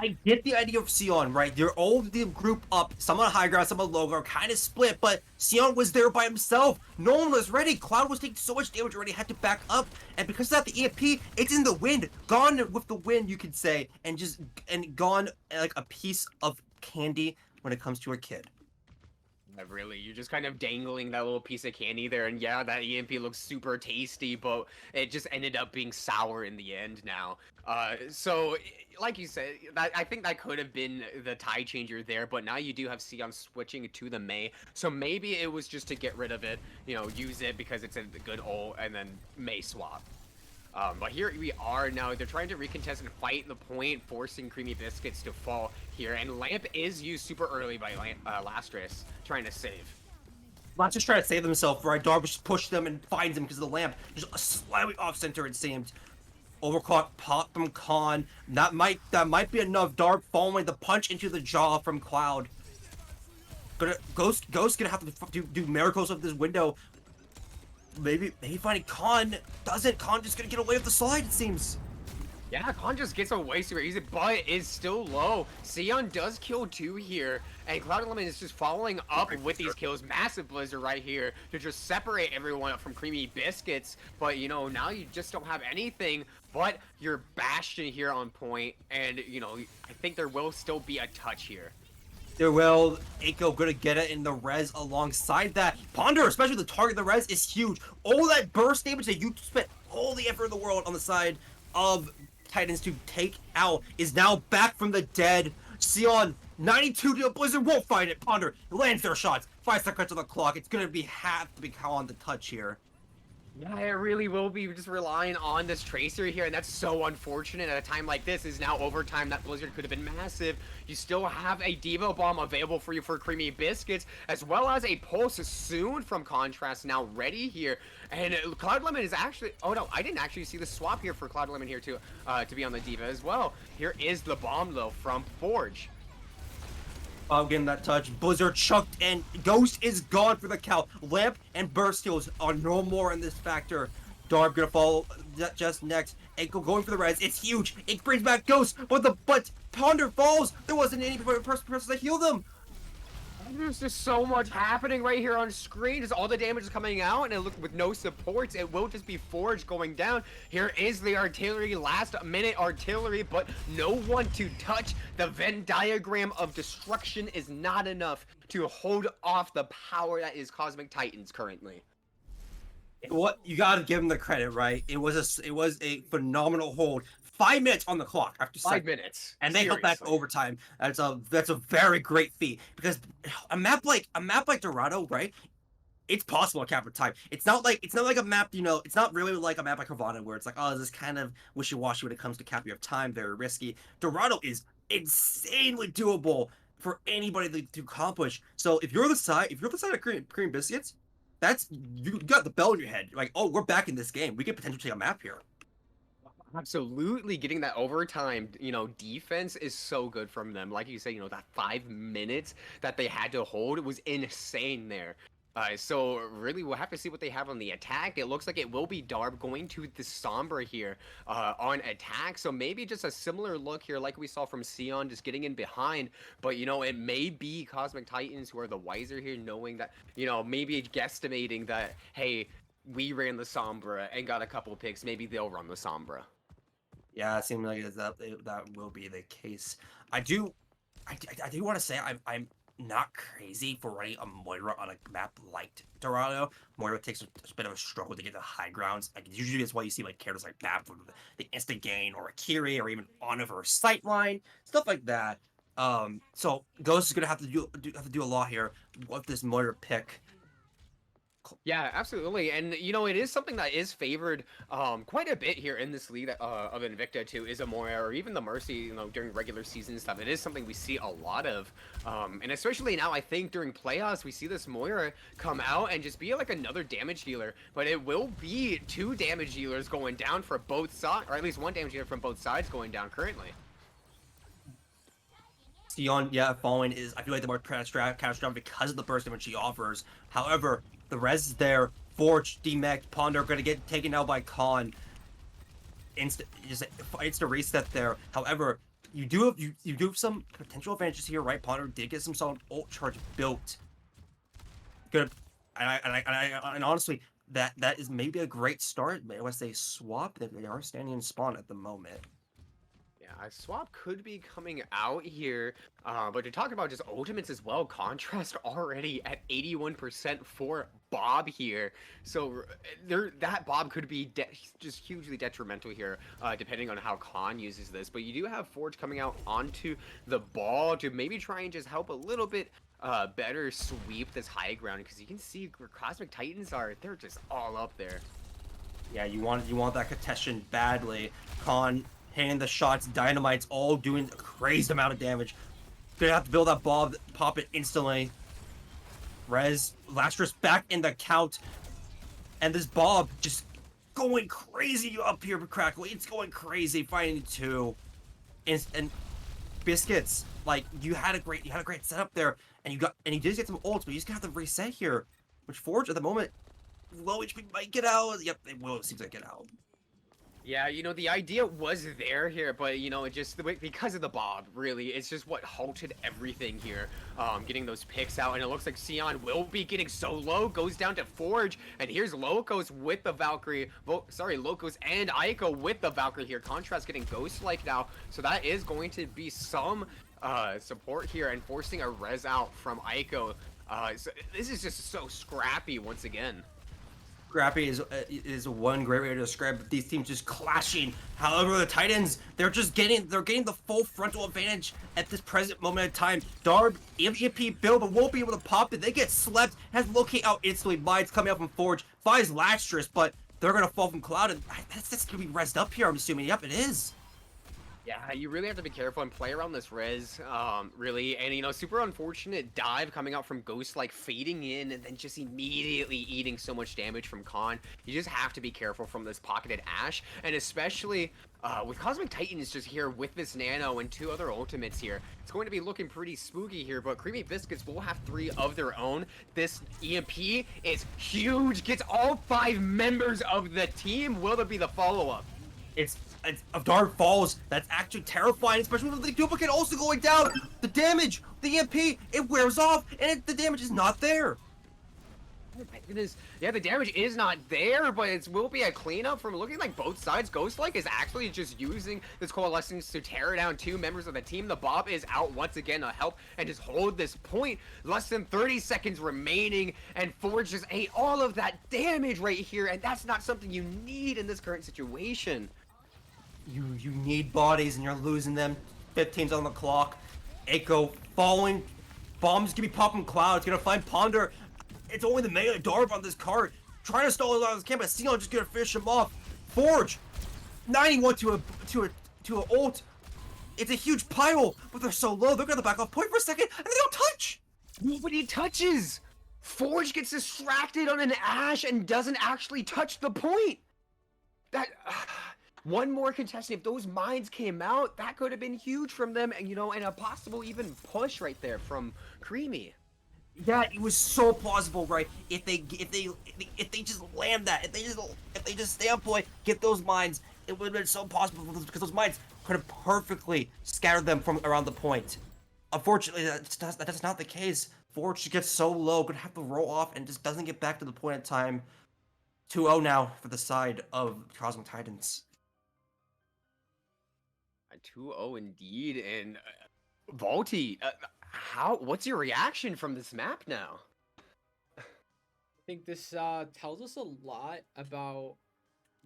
I get the idea of Sion, right? They're all the group up, some on high ground, some on low ground, kind of split, but Sion was there by himself. No one was ready. Cloud was taking so much damage already, had to back up, and because of that, the EMP, it's in the wind. Gone with the wind, you could say, and gone like a piece of candy when it comes to a kid. Really, you're just kind of dangling that little piece of candy there, and yeah, that EMP looks super tasty, but it just ended up being sour in the end now. So, like you said, I think that could have been the tide changer there, but now you do have Sion switching to the Mei, so maybe it was just to get rid of it, use it because it's a good ult, and then Mei swap. But here we are now. They're trying to recontest and fight the point, forcing Creamy Biscuits to fall here. And Lamp is used super early by Lastris, trying to save. Not just trying to save themselves, right? Darvish pushed them and finds them because of the lamp. Just slightly off center, it seemed. Overclock pop from Khan. That might be enough. Darb following the punch into the jaw from Cloud. Ghost gonna have to do miracles with this window. Maybe finding Khan doesn't. Khan just gonna get away with the slide, it seems. Yeah, Khan just gets away super easy, but is still low. Sion does kill 2 here, and Cloud Element is just following up with these kills. Massive Blizzard right here to just separate everyone from Creamy Biscuits. But, you know, now you just don't have anything but your Bastion here on point, and, you know, I think there will still be a touch here. There will. Eiko gonna get it in the res alongside that. Ponder, especially the target of the res, is huge. All that burst damage that you spent all the effort in the world on the side of Titans to take out is now back from the dead. Sion, 92 to Blizzard won't find it. Ponder lands their shots. 5 seconds on the clock. It's gonna have to be on the touch here. Yeah, it really will be just relying on this Tracer here, and that's so unfortunate at a time like this. Is now overtime. That Blizzard could have been massive. You still have a Devo Bomb available for you for Creamy Biscuits, as well as a Pulse soon from Contrast now ready here. And Cloud Lemon is actually... Oh, no, I didn't actually see the swap here for Cloud Lemon here to be on the Diva as well. Here is the bomb, though, from Forge. Getting that touch. Blizzard chucked in. Ghost is gone for the count. Lamp and Burst Heals are no more in this factor. Darb gonna follow just next. Eiko going for the res. It's huge. It brings back Ghost, but Ponder falls. There wasn't any person to heal them. There's just so much happening right here on screen. Just all the damage is coming out, and it look with no supports, it will just be Forge going down. Here is the artillery, last minute artillery, but no one to touch. The Venn diagram of destruction is not enough to hold off the power that is Cosmic Titans currently. What you gotta give them the credit, right? It was a phenomenal hold. 5 minutes on the clock after 5 minutes, and they held back overtime. That's a very great feat because a map like Dorado, right? It's possible to capture time. It's not like a map, you know. It's not really like a map like Havana where it's like, oh, this is kind of wishy-washy when it comes to capture of time. Very risky. Dorado is insanely doable for anybody to accomplish. So if you're the side of Cream Biscuits, you got the bell in your head. Like, oh, we're back in this game. We could potentially take a map here. Absolutely, getting that overtime, you know, defense is so good from them. Like you say, you know, that 5 minutes that they had to hold was insane there. So really, we'll have to see what they have on the attack. It looks like it will be Darb going to the Sombra here on attack. So maybe just a similar look here like we saw from Sion, just getting in behind. But, you know, it may be Cosmic Titans who are the wiser here, knowing that, you know, maybe guesstimating that, hey, we ran the Sombra and got a couple picks. Maybe they'll run the Sombra. Yeah, it seems like that will be the case. I do want to say I'm not crazy for running a Moira on a map like Dorado. Moira takes a bit of a struggle to get to high grounds. Like usually that's why you see like characters like Bab with the instant gain or Akiri or even on of her sight line, stuff like that. So Ghost is gonna have to do a lot here with this Moira pick. Yeah, absolutely. And, you know, it is something that is favored quite a bit here in this league of Invicta too, is a Moira or even the Mercy, you know, during regular season stuff. It is something we see a lot of. And especially now, I think during playoffs, we see this Moira come out and just be like another damage dealer. But it will be 2 damage dealers going down for both sides, or at least 1 damage dealer from both sides going down currently. Sion, yeah, falling is, I feel like the more catastrophic because of the burst damage she offers. However, the res is there. Forge, DMEC, Ponder are going to get taken out by Khan. Instant reset there. However, you do have some potential advantages here, right? Ponder did get some solid ult charge built. Good, and honestly, that is maybe a great start. Unless they swap, they are standing in spawn at the moment. A swap could be coming out here, but to talk about just ultimates as well, Contrast already at 81% for Bob here. So that Bob could be just hugely detrimental here, depending on how Khan uses this. But you do have Forge coming out onto the ball to maybe try and just help a little bit better sweep this high ground, because you can see where Cosmic Titans are. They're just all up there. Yeah, you want that contestation badly. Khan hitting the shots, Dynamite's all doing a crazy amount of damage. Gonna have to build that bomb, pop it instantly. Rez, Lastrus back in the count, and this Bob just going crazy up here, Crackle. It's going crazy, finding two. And Biscuits, like you had a great setup there, and you did get some ults, but you just have to reset here. Which Forge at the moment, low HP might get out. Yep, it will. It seems like get out. Yeah, the idea was there here, but it just because of the Bob, really, it's just what halted everything here. Getting those picks out, and it looks like Sion will be getting so low, goes down to Forge, and here's Locos with the Valkyrie. Locos and Aiko with the Valkyrie here. Contrast getting Ghost-like now, so that is going to be some support here and forcing a res out from Aiko. So this is just so scrappy once again. Scrappy is one great way to describe these teams just clashing. However, the Titans, they're getting the full frontal advantage at this present moment in time. Darb, EMP build, but won't be able to pop it. They get slept, has locate out instantly. Mine's coming out from Forge, finds Lastrus, but they're gonna fall from Cloud, and that's gonna be rezzed up here, I'm assuming. Yep, it is. Yeah, you really have to be careful and play around this res, really. And, super unfortunate dive coming out from Ghost, like, fading in and then just immediately eating so much damage from Khan. You just have to be careful from this pocketed Ashe, and especially with Cosmic Titans just here with this Nano and two other ultimates here. It's going to be looking pretty spooky here, but Creamy Biscuits will have 3 of their own. This EMP is huge, gets all 5 members of the team. Will there be the follow-up? It's of Dark Falls. That's actually terrifying, especially with the duplicate also going down. The damage, the EMP, it wears off, and the damage is not there. Oh my goodness. Yeah, the damage is not there, but it will be a cleanup from looking like both sides. Ghost-like is actually just using this coalescence to tear down 2 members of the team. The Bob is out once again to help and just hold this point. Less than 30 seconds remaining, and Forge just ate all of that damage right here, and that's not something you need in this current situation. You need bodies, and you're losing them. 15's on the clock. Echo falling. Bombs gonna be popping Cloud. It's gonna find Ponder. It's only the melee Darb on this card. Trying to stall it out of his camp, but Sion just gonna finish him off. Forge, 91 to a ult. It's a huge pile, but they're so low. They're gonna back off point for a second, and they don't touch. Nobody touches. Forge gets distracted on an Ashe and doesn't actually touch the point. That. One more contestant, if those mines came out, that could have been huge from them, and and a possible even push right there from Creamy. Yeah, it was so plausible, right? If they just land that, if they just stay on point, get those mines, it would have been so possible because those mines could have perfectly scattered them from around the point. Unfortunately, that's not the case. Forge gets so low, could have to roll off and just doesn't get back to the point in time. 2-0 now for the side of Cosmic Titans. A 2-0 indeed, and Vaulty, what's your reaction from this map now? I think this tells us a lot about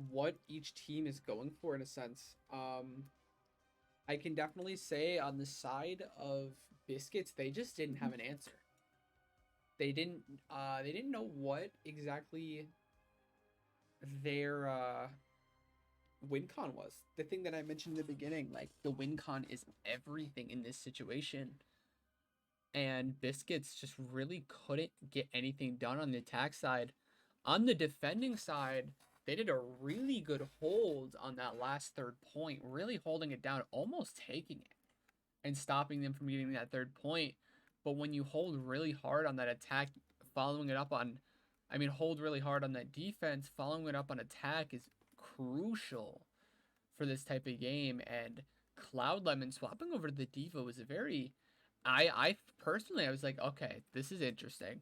what each team is going for in a sense. I can definitely say on the side of Biscuits, they just didn't have an answer. They didn't know what exactly their win con was. The thing that I mentioned in the beginning, like the win con is everything in this situation. And Biscuits just really couldn't get anything done on the attack side. On the defending side, they did a really good hold on that last 3rd point, really holding it down, almost taking it and stopping them from getting that 3rd point. But when you hold really hard on that attack, following it up on, hold really hard on that defense, following it up on attack is crucial for this type of game. And Cloud Lemon swapping over to the D.Va was a very, I personally, I was like, okay, this is interesting.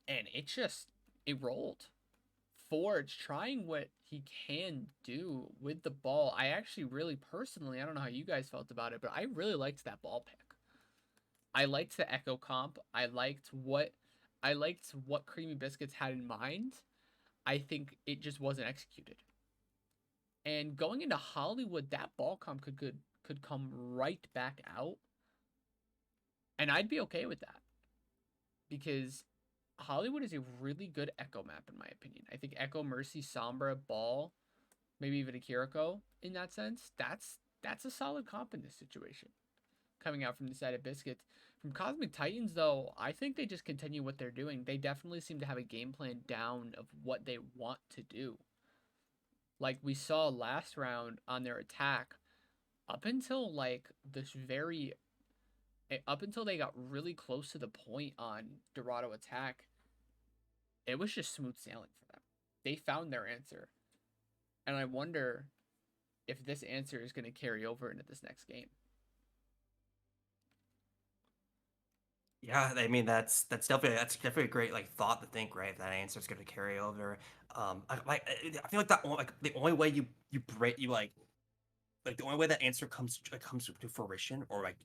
And it rolled. Forge trying what he can do with the ball. I actually really personally, I don't know how you guys felt about it, but I really liked that ball pick. I liked the Echo comp. I liked what Creamy Biscuits had in mind. I think it just wasn't executed. And going into Hollywood, that ball comp could come right back out. And I'd be okay with that. Because Hollywood is a really good Echo map in my opinion. I think Echo, Mercy, Sombra, Ball, maybe even a Kiriko in that sense. That's a solid comp in this situation. Coming out from the side of Biscuits. From Cosmic Titans, though, I think they just continue what they're doing. They definitely seem to have a game plan down of what they want to do. Like we saw last round on their attack, up until like this very up until they got really close to the point on Dorado attack, it was just smooth sailing for them. They found their answer. And I wonder if this answer is going to carry over into this next game. Yeah, I mean that's definitely a great like thought to think, right? That answer is going to carry over. I feel like the only way you break you like the only way that answer comes to fruition, or like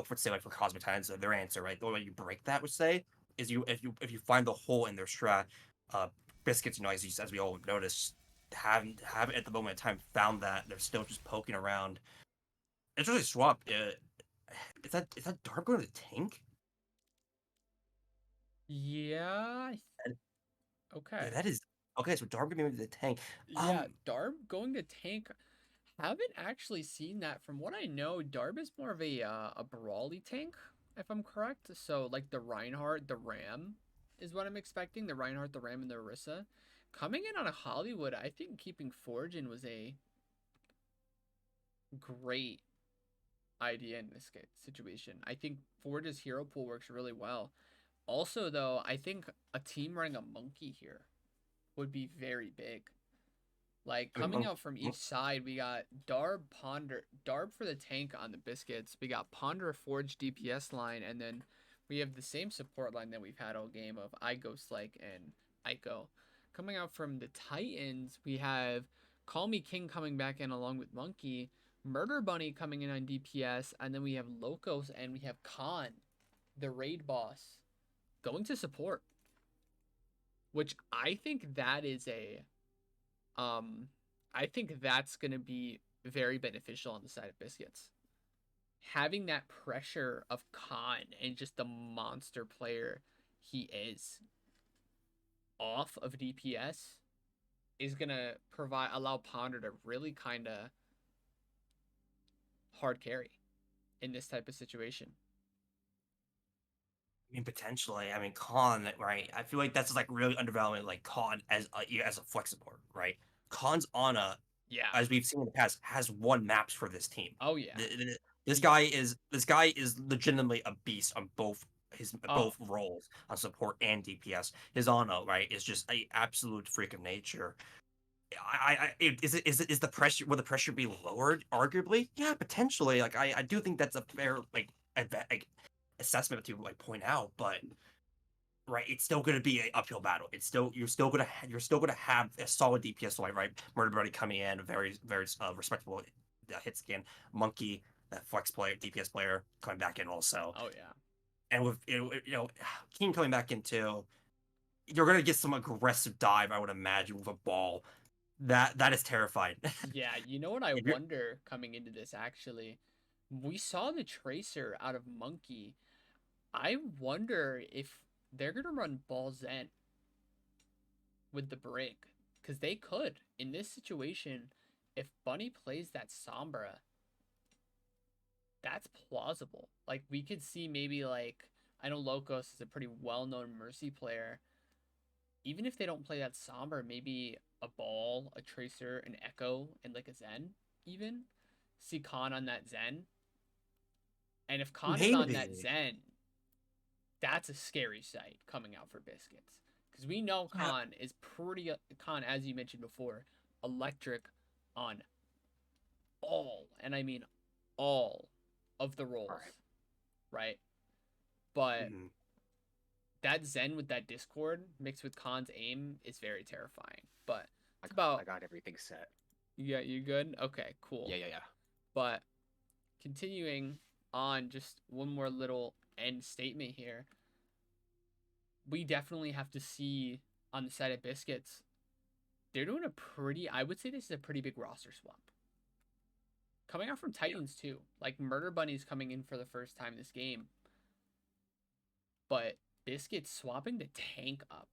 for say like for Cosmic Titans, their answer, right? The only way you break that would say is if you find the hole in their strat. Uh, Biscuits, as we all noticed, haven't at the moment in time found that they're still just poking around. It's really swap. Is that Dark going to the tank? Yeah. Yeah, Okay. that is okay. So Dark going to the tank. Yeah, Darb going to tank. Haven't actually seen that. From what I know, Darb is more of a brawly tank, if I'm correct. So like the Reinhardt, the Ram is what I'm expecting. The Reinhardt, the Ram, and the Orisa. Coming in on a Hollywood, I think keeping Forge in was a great idea in this situation. I think Forge's hero pool works really well. Also, though, I think a team running a monkey here would be very big. Like I mean, coming out from each side, we got Darb, Ponder, Darb for the tank on the Biscuits. We got Ponder, Forge, DPS line, and then we have the same support line that we've had all game of I Ghost like and Ico. Coming out from the Titans, we have Call Me King coming back in along with Monkey, Murder Bunny coming in on DPS, and then we have Locos and we have Khan, the raid boss, going to support. Which I think that is a um, I think that's going to be very beneficial on the side of Biscuits. Having that pressure of Khan and just the monster player he is off of DPS is going to allow Ponder to really kind of hard carry in this type of situation. I mean, potentially. I mean, Khan, right? I feel like that's like really undervaluing like Khan as a flex support, right? Khan's Ana, Yeah. as we've seen in the past, has won maps for this team. Oh yeah. This He, guy is legitimately a beast on both oh roles on support and DPS. His Ana, right, is just a absolute freak of nature. Is the pressure, will the pressure be lowered? Arguably, yeah, potentially. Like I do think that's a fair like assessment to like point out, but right, it's still going to be an uphill battle. You're still gonna have a solid DPS line, right? Murder Buddy coming in, a very respectable hit scan. Monkey, that flex player, DPS player, coming back in also, oh yeah. and with King coming back in too, you're gonna get some aggressive dive, I would imagine, with a ball. That is terrifying. Yeah, you know what I If you're wonder coming into this actually? We saw the Tracer out of Monkey. I wonder if they're gonna run Ball Zen with the Brig. Because they could. In this situation, if Bunny plays that Sombra, that's plausible. Like we could see maybe like I know Locos is a pretty well known Mercy player. Even if they don't play that Sombra, maybe a Ball, a Tracer, an Echo, and like a Zen even. See Khan on that Zen. And if Khan is on that maybe, Zen, that's a scary sight coming out for Biscuits. Because we know yeah, Khan is pretty, Khan, as you mentioned before, electric on all, and I mean all of the roles, Right. right? But mhm. that Zen with that Discord mixed with Khan's aim is very terrifying. But I it's got, I about, got everything set. yeah, you good? Okay, cool. Yeah. But continuing on, just one more little end statement here. We definitely have to see on the side of Biscuits, they're doing a pretty, I would say this is a pretty big roster swap. Coming out from Yeah. Titans too. Like Murder Bunny's coming in for the first time this game. But Biscuits swapping the tank up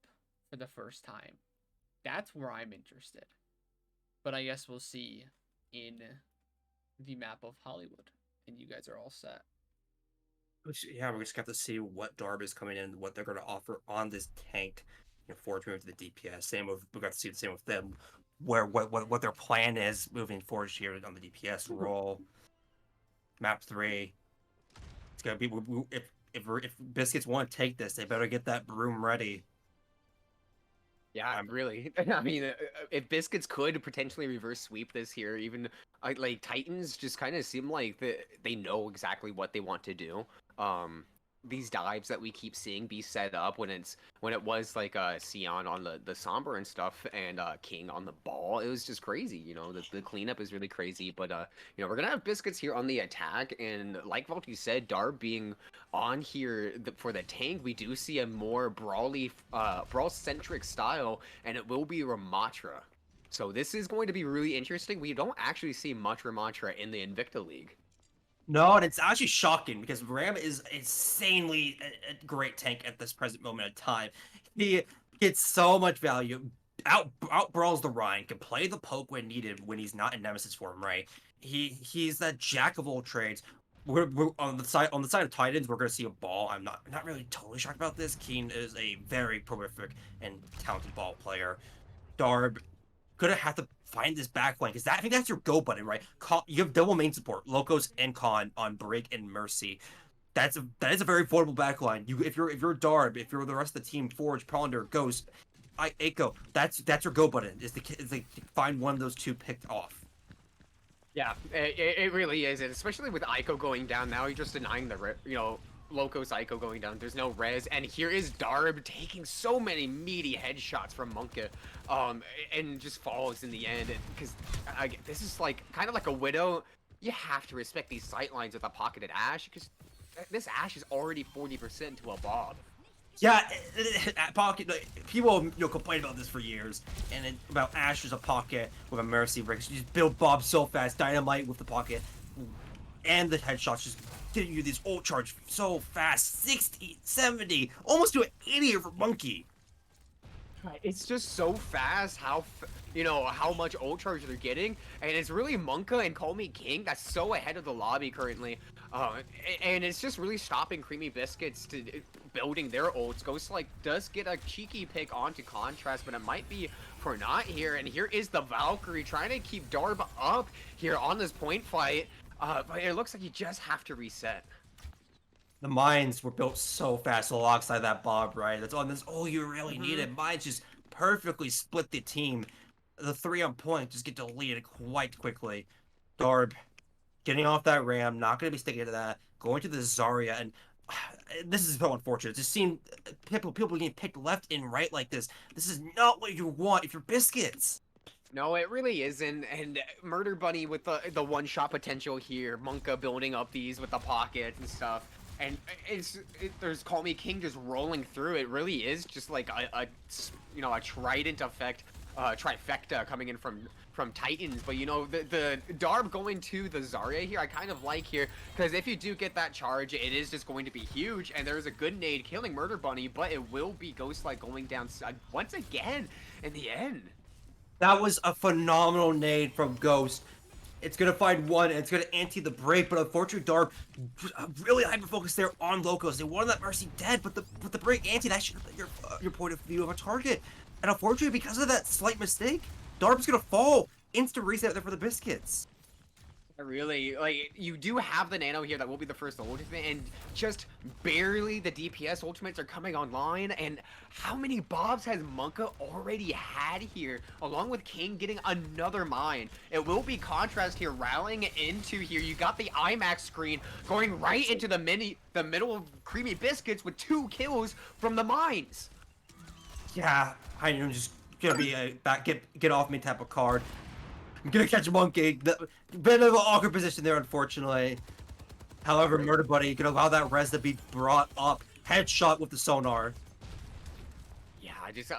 for the first time. That's where I'm interested. But I guess we'll see in the map of Hollywood. And you guys are all set. Yeah, we're just got to see what Darb is coming in, what they're going to offer on this tank, forward to move to the DPS. Same with we got to see the same with them, where what their plan is moving forward here on the DPS role. Map 3. It's gonna be if Biscuits want to take this, they better get that broom ready. Yeah, really. I mean, if Biscuits could potentially reverse sweep this here, even like Titans just kind of seem like they know exactly what they want to do. These dives that we keep seeing be set up when it was like Sion on the Somber and stuff, and King on the ball, it was just crazy. The cleanup is really crazy. But we're gonna have Biscuits here on the attack, and like Volty said, Darb being on here for the tank, we do see a more brawl-centric style, and it will be Ramatra. So this is going to be really interesting. We don't actually see much Ramatra in the Invicta League. No, and it's actually shocking because Ram is insanely a great tank at this present moment of time. He gets so much value, out brawls the Ryan, can play the poke when needed when he's not in Nemesis form, right? He's that jack of all trades. We're on the side of Titans, we're gonna see a ball. I'm not really totally shocked about this. Keen is a very prolific and talented ball player. Darb gonna have to find this backline because I think that's your go button, right? You have double main support, Locos and Khan on Break and Mercy. That is a very affordable backline. If you're Darb, if you're the rest of the team, Forge, Ponder, Ghost, Echo, that's your go button. Is to find one of those two picked off. Yeah, it really is, and especially with Ico going down now, you're just denying the Locos Ico going down. There's no res, and here is Darb taking so many meaty headshots from Monka, and just falls in the end. Because this is kind of like a Widow. You have to respect these sightlines with a pocketed Ashe, because this Ashe is already 40% to a Bob. Yeah, pocket. People complain about this for years, and about Ashe as a pocket with a Mercy rig. You just build Bob so fast, Dynamite with the pocket, and the headshots just getting you these ult charge so fast, 60, 70, almost to an 80 for Monkey. It's just so fast how much ult charge they're getting, and it's really Monka and Call Me King that's so ahead of the lobby currently, and it's just really stopping Creamy Biscuits to building their ults. Ghost does get a cheeky pick onto Contrast, but it might be for not here, and here is the Valkyrie trying to keep Darb up here on this point fight, but it looks like you just have to reset. The mines were built so fast alongside that Bob, right? That's all you really needed. Mines just perfectly split the team. The 3 on point just get deleted quite quickly. Darb getting off that Ram, not going to be sticking to that. Going to the Zarya, and this is so unfortunate. Just seeing people getting picked left and right like this. This is not what you want if you're Biscuits. No, it really isn't, and Murder Bunny with the one-shot potential here. Monka building up these with the pocket and stuff. And there's Call Me King just rolling through. It really is just like a trident effect, trifecta coming in from Titans. But the Darb going to the Zarya here, I kind of like here, because if you do get that charge, it is just going to be huge. And there's a good nade killing Murder Bunny, but it will be Ghostlight going down once again in the end. That was a phenomenal nade from Ghost. It's going to find one, and it's going to anti the break, but unfortunately, Darb really hyper-focused there on Locos. They wanted that Mercy dead, but the break anti, that should have been your point of view of a target. And unfortunately, because of that slight mistake, Darb's going to fall. Instant reset there for the Biscuits. Really, you do have the Nano here that will be the first ultimate, and just barely the DPS ultimates are coming online. And how many Bobs has Monka already had here, along with King getting another mine? It will be Contrast here rallying into here. You got the IMAX screen going right into the middle of Creamy Biscuits with 2 kills from the mines. Yeah, I'm just gonna be a get off me type of card. I'm gonna catch a Monkey. Bit of an awkward position there, unfortunately. However, Murder Buddy gonna allow that res to be brought up. Headshot with the sonar. Yeah, just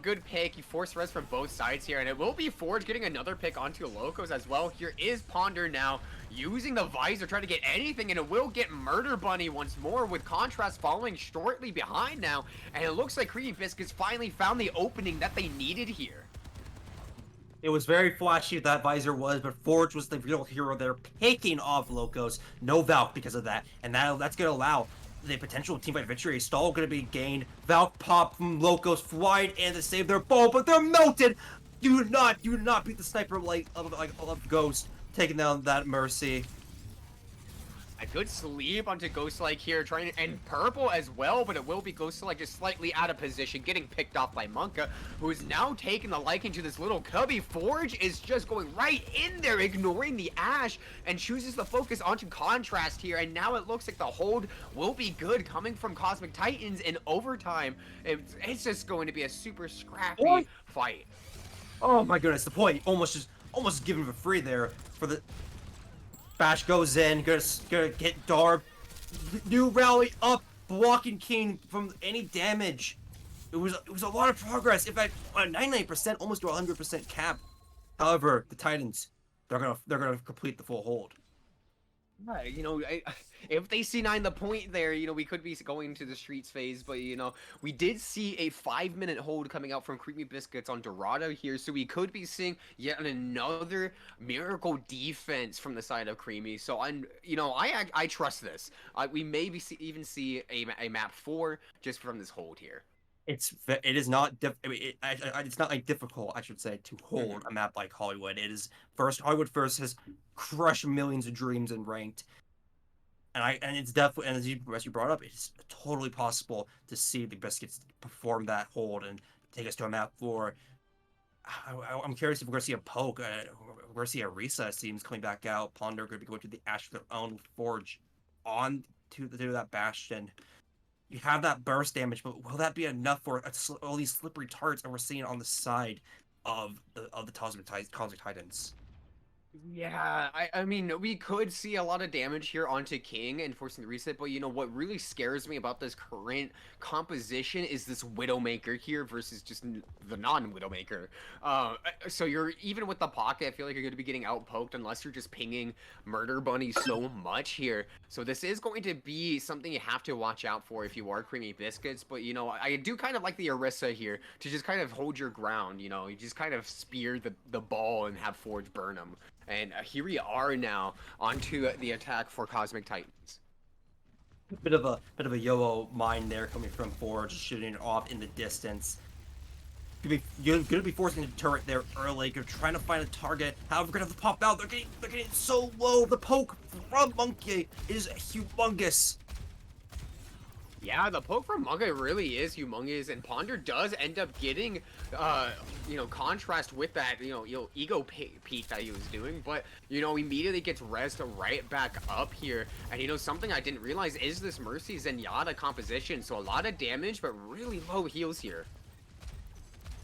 good pick. You force res from both sides here, and it will be Forge getting another pick onto Locos as well. Here is Ponder now using the visor, trying to get anything, and it will get Murder Bunny once more, with Contrast following shortly behind now. And it looks like Creamy Biscuits finally found the opening that they needed here. It was very flashy, that visor was, but Forge was the real hero there, picking off Locos. No Valk because of that, and that's going to allow the potential teamfight victory. Stall going to be gained. Valk pop from Locos, flying in to save their bow, but they're melted. Do not beat the sniper of Ghost, taking down that Mercy. A good sleep onto Ghost-like here, and Purple as well, but it will be Ghost-like just slightly out of position, getting picked off by Monka, who is now taking the liking to this little cubby. Forge is just going right in there, ignoring the Ash, and chooses to focus onto Contrast here, and now it looks like the hold will be good, coming from Cosmic Titans in overtime. It's just going to be a super scrappy fight. Oh my goodness, the point almost giving him a free there for the... Bash goes in, gonna get Darb. New rally up, blocking King from any damage. It was a lot of progress. In fact, a 99%, almost to 100% cap. However, the Titans, they're gonna complete the full hold. Right, if they C9 the point there, we could be going to the streets phase, but, we did see a 5-minute hold coming out from Creamy Biscuits on Dorado here, so we could be seeing yet another miracle defense from the side of Creamy. So I trust this. We may even see a map 4 just from this hold here. It is not it's not like difficult, I should say, to hold a map like Hollywood. It is Hollywood first has crushed millions of dreams in ranked, and it's definitely, and as you brought up, it's totally possible to see the Biscuits perform that hold and take us to a map 4. I'm curious if we're gonna see a poke. We're gonna see a Risa, it seems, coming back out. Ponder going to be going to the Ash of their own, Forge on to that Bastion. You have that burst damage, but will that be enough for all these slippery targets that we're seeing on the side of the Cosmic Titans? Yeah, I mean, we could see a lot of damage here onto King and forcing the reset, but what really scares me about this current composition is this Widowmaker here versus just the non-Widowmaker. So even with the pocket, I feel like you're going to be getting outpoked unless you're just pinging Murder Bunny so much here. So this is going to be something you have to watch out for if you are Creamy Biscuits, but I do kind of like the Orisa here to just kind of hold your ground. You just kind of spear the ball and have Forge burn them. And here we are now onto the attack for Cosmic Titans. Bit of a YOLO mine there coming from Forge, shooting it off in the distance. You're gonna be forcing the turret there early. You're trying to find a target. However, we're gonna have to pop out. They're getting so low. The poke from Monkey is humongous. Yeah, the poke from Manga really is humongous, and Ponder does end up getting, contrast with that, ego peak that he was doing, but, immediately gets rezzed right back up here, and, something I didn't realize is this Mercy Zenyatta composition, so a lot of damage, but really low heals here.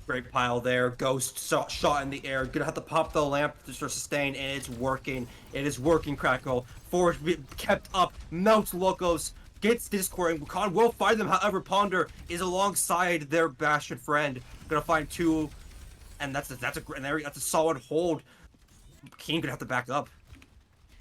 Great pile there. Ghost shot in the air. Gonna have to pop the lamp to sustain, and it's working. It is working, Crackle. Forge kept up, melts Locos, gets Discord, and Khan will find them. However, Ponder is alongside their Bastion friend. Gonna find 2, and that's a solid hold. King gonna have to back up.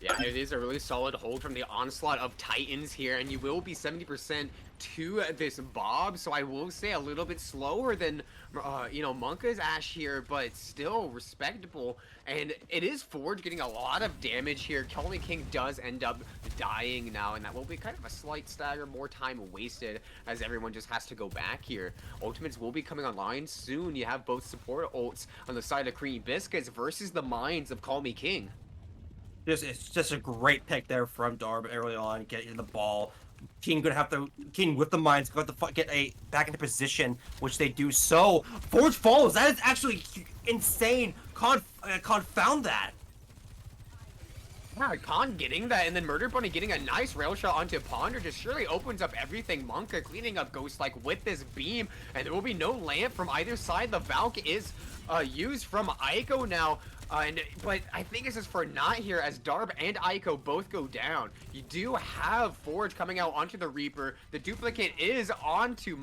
Yeah, it is a really solid hold from the onslaught of Titans here, and you will be 70% to this Bob, so I will say a little bit slower than, Monka's Ash here, but still respectable. And it is Forge getting a lot of damage here. Kelly King does end up dying now, and that will be kind of a slight stagger, more time wasted, as everyone just has to go back here. Ultimates will be coming online soon. You have both support ults on the side of Creamy Biscuits versus the mines of Call Me King. It's just a great pick there from Darb early on, getting the ball. King with the mines, going to get back into position, which they do so. Forge follows. That is actually insane. Confound that. Yeah, Khan getting that, and then Murder Bunny getting a nice rail shot onto Ponder just surely opens up everything. Monka cleaning up Ghost-like with this beam, and there will be no lamp from either side. The Valk is used from Aiko now. But I think this is for not here, as Darb and Aiko both go down. You do have Forge coming out onto the Reaper. The duplicate is onto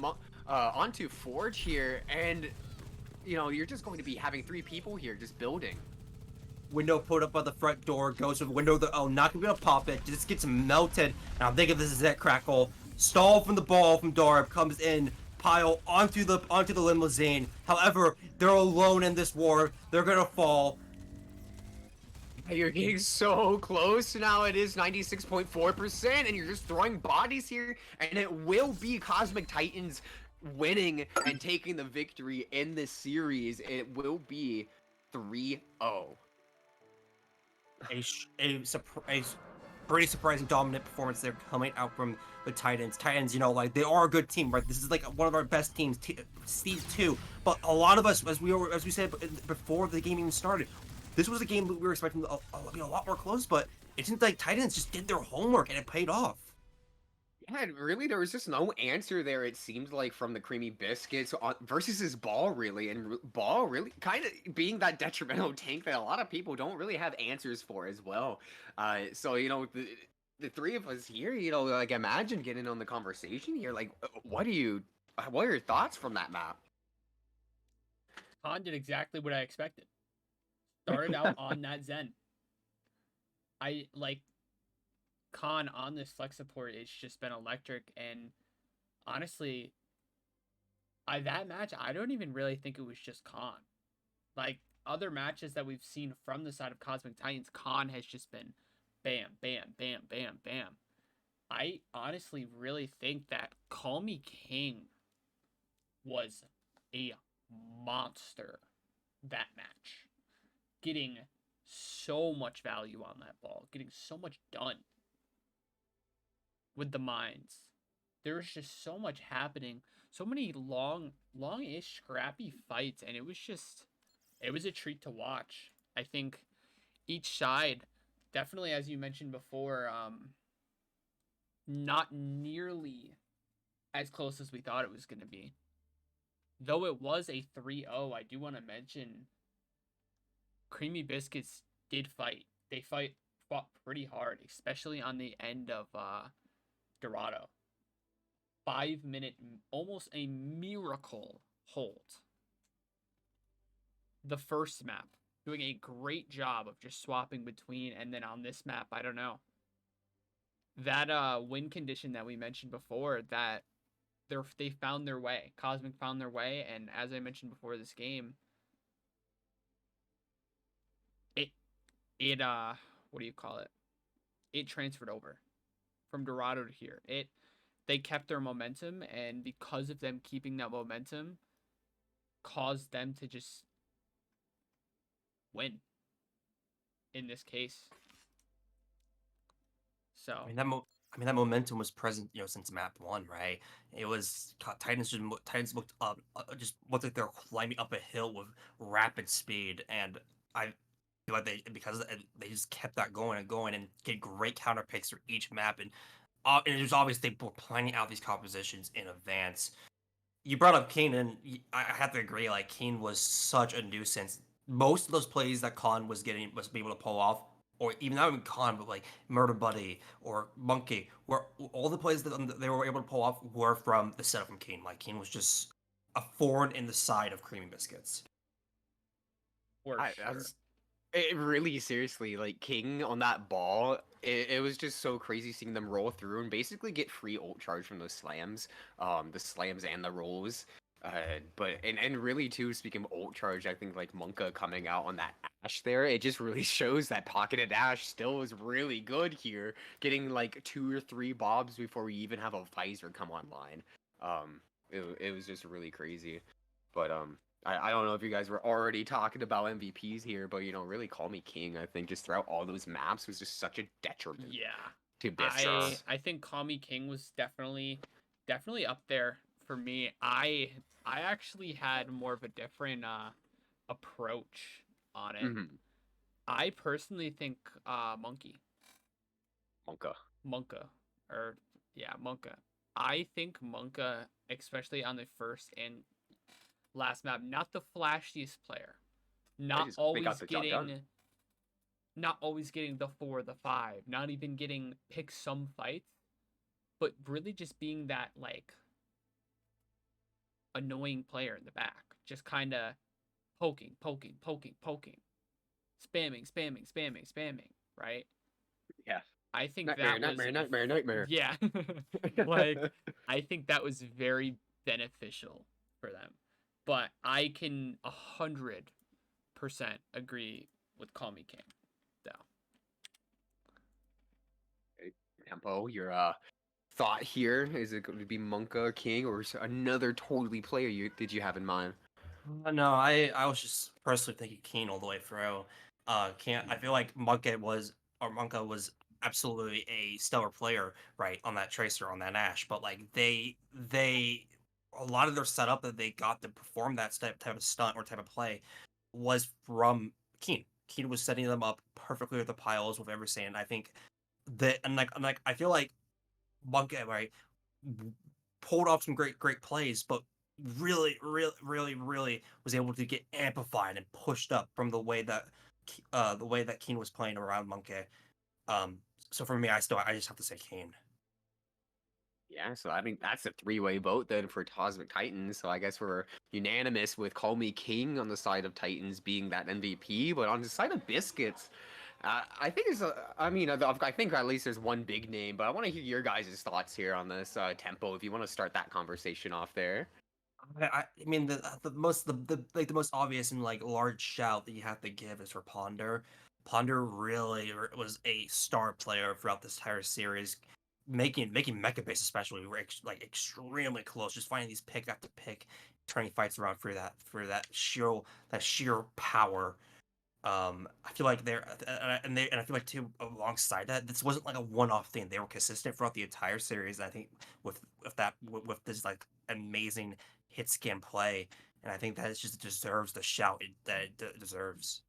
onto Forge here, and you're just going to be having 3 people here just building. Window put up by the front door, goes to the window, not gonna be able to pop it, just gets melted. Now I'm thinking this is it, Crackle. Stall from the ball from Darb, comes in, pile onto the limousine. However, they're alone in this war, they're gonna fall. You're getting so close. Now it is 96.4%, and you're just throwing bodies here, and it will be Cosmic Titans winning and taking the victory in this series. It will be 3-0. A pretty surprising dominant performance there coming out from the Titans. Titans, they are a good team, right? This is like one of our best teams, Steve too. But a lot of us, as we said before the game even started, this was a game that we were expecting to be a lot more close. But it seems like Titans just did their homework and it paid off. Yeah, really, there was just no answer there, it seemed like, from the Creamy Biscuits versus his Ball, really. And Ball, really, kind of being that detrimental tank that a lot of people don't really have answers for as well. So, the 3 of us here, like, imagine getting on the conversation here. Like, what are your thoughts from that map? Khan did exactly what I expected. Started out on that Zen. I like Khan on this flex support. It's just been electric, and honestly, that match I don't even really think it was just Khan. Like other matches that we've seen from the side of Cosmic Titans, Khan has just been bam, bam, bam, bam, bam. I honestly really think that Call Me King was a monster that match. Getting so much value on that ball, getting so much done with the mines. There's just so much happening, so many long-ish scrappy fights, and it was a treat to watch. I think each side, definitely as you mentioned before, not nearly as close as we thought it was going to be. Though it was a 3-0, I do want to mention Creamy Biscuits did fight. They fought pretty hard, especially on the end of Dorado. 5-minute, almost a miracle hold. The first map, doing a great job of just swapping between, and then on this map, I don't know. That win condition that we mentioned before, that they found their way. Cosmic found their way, and as I mentioned before this game, it what do you call it? It transferred over from Dorado to here. They kept their momentum, and because of them keeping that momentum, caused them to just win in this case. So I mean that momentum was present, since map 1, right? It was Titans looked up, just looked like they're climbing up a hill with rapid speed, and I feel like they just kept that going and going and get great counter picks for each map, and it was obvious they were planning out these compositions in advance. You brought up Kane, and I have to agree. Like Kane was such a nuisance. Most of those plays that Khan was able to pull off, or even not even Khan, but like Murder Buddy or Monkey, where all the plays that they were able to pull off were from the setup from Kane. Like Kane was just a thorn in the side of Creamy Biscuits. for sure. It really, seriously, like, King on that ball, it was just so crazy seeing them roll through and basically get free ult charge from those slams, the slams and the rolls. And really too, speaking of ult charge, I think like Monka coming out on that Ash there, it just really shows that pocketed Ash still is really good here, getting like 2 or 3 bobs before we even have a visor come online. It was just really crazy, but I don't know if you guys were already talking about MVPs here, but really Call Me King, I think just throughout all those maps was just such a detriment. Yeah. To Biscuits. I think Call Me King was definitely up there for me. I actually had more of a different approach on it. Mm-hmm. I personally think Monkey. Monka. Monka. Or yeah, Monka. I think Monka, especially on the first and last map, not the flashiest player. Not always getting the 4, the 5, not even getting pick some fights, but really just being that like annoying player in the back, just kind of poking, poking, poking, poking, spamming, right? Yeah. I think Nightmare, that was nightmare, nightmare, nightmare. yeah. Like I think that was very beneficial for them. But I can 100% agree with Call Me King, though. Tempo, your thought here, is it going to be Monka King or another totally player did you have in mind? No, I was just personally thinking Keen all the way through. Can't I feel like Monka was absolutely a stellar player, right, on that Tracer, on that Ash, but like they a lot of their setup that they got to perform that type of stunt or type of play was from Keen. Keen was setting them up perfectly with the piles with everything. And I think that and like I feel like Monka, right, pulled off some great plays, but really was able to get amplified and pushed up from the way that Keen was playing around Monkey. Um, so for me, I just have to say Keen. Yeah, so I mean that's a three-way vote then for Cosmic Titans. So I guess we're unanimous with Call Me King on the side of Titans being that MVP, but on the side of Biscuits, I think I mean, I think at least there's one big name, but I want to hear your guys' thoughts here on this Tempo. If you want to start that conversation off there. I mean the most obvious and like large shout that you have to give is for Ponder. Ponder really was a star player throughout this entire series, making Mecha Base especially like extremely close, just finding these pick after pick, turning fights around for that sheer power. I feel like and I feel like too alongside that, this wasn't like a one-off thing. They were consistent throughout the entire series. And I think with this like amazing hit scan play, and I think that it just deserves the shout that it deserves.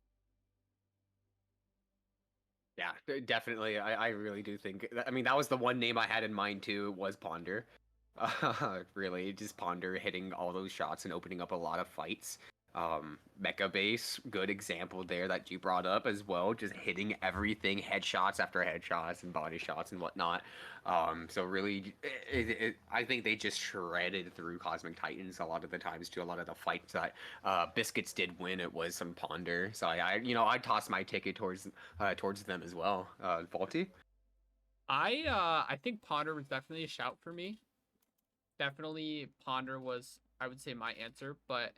Yeah, definitely. I really do think. I mean, that was the one name I had in mind too. Was Ponder. Really, just Ponder hitting all those shots and opening up a lot of fights. Mecha Base, good example there that you brought up as well. Just hitting everything, headshots after headshots and body shots and whatnot. So really, I think they just shredded through Cosmic Titans a lot of the times too. A lot of the fights that Biscuits did win, it was some Ponder. So I tossed my ticket towards them as well. Faulty. I think Ponder was definitely a shout for me. Definitely Ponder was, I would say, my answer, but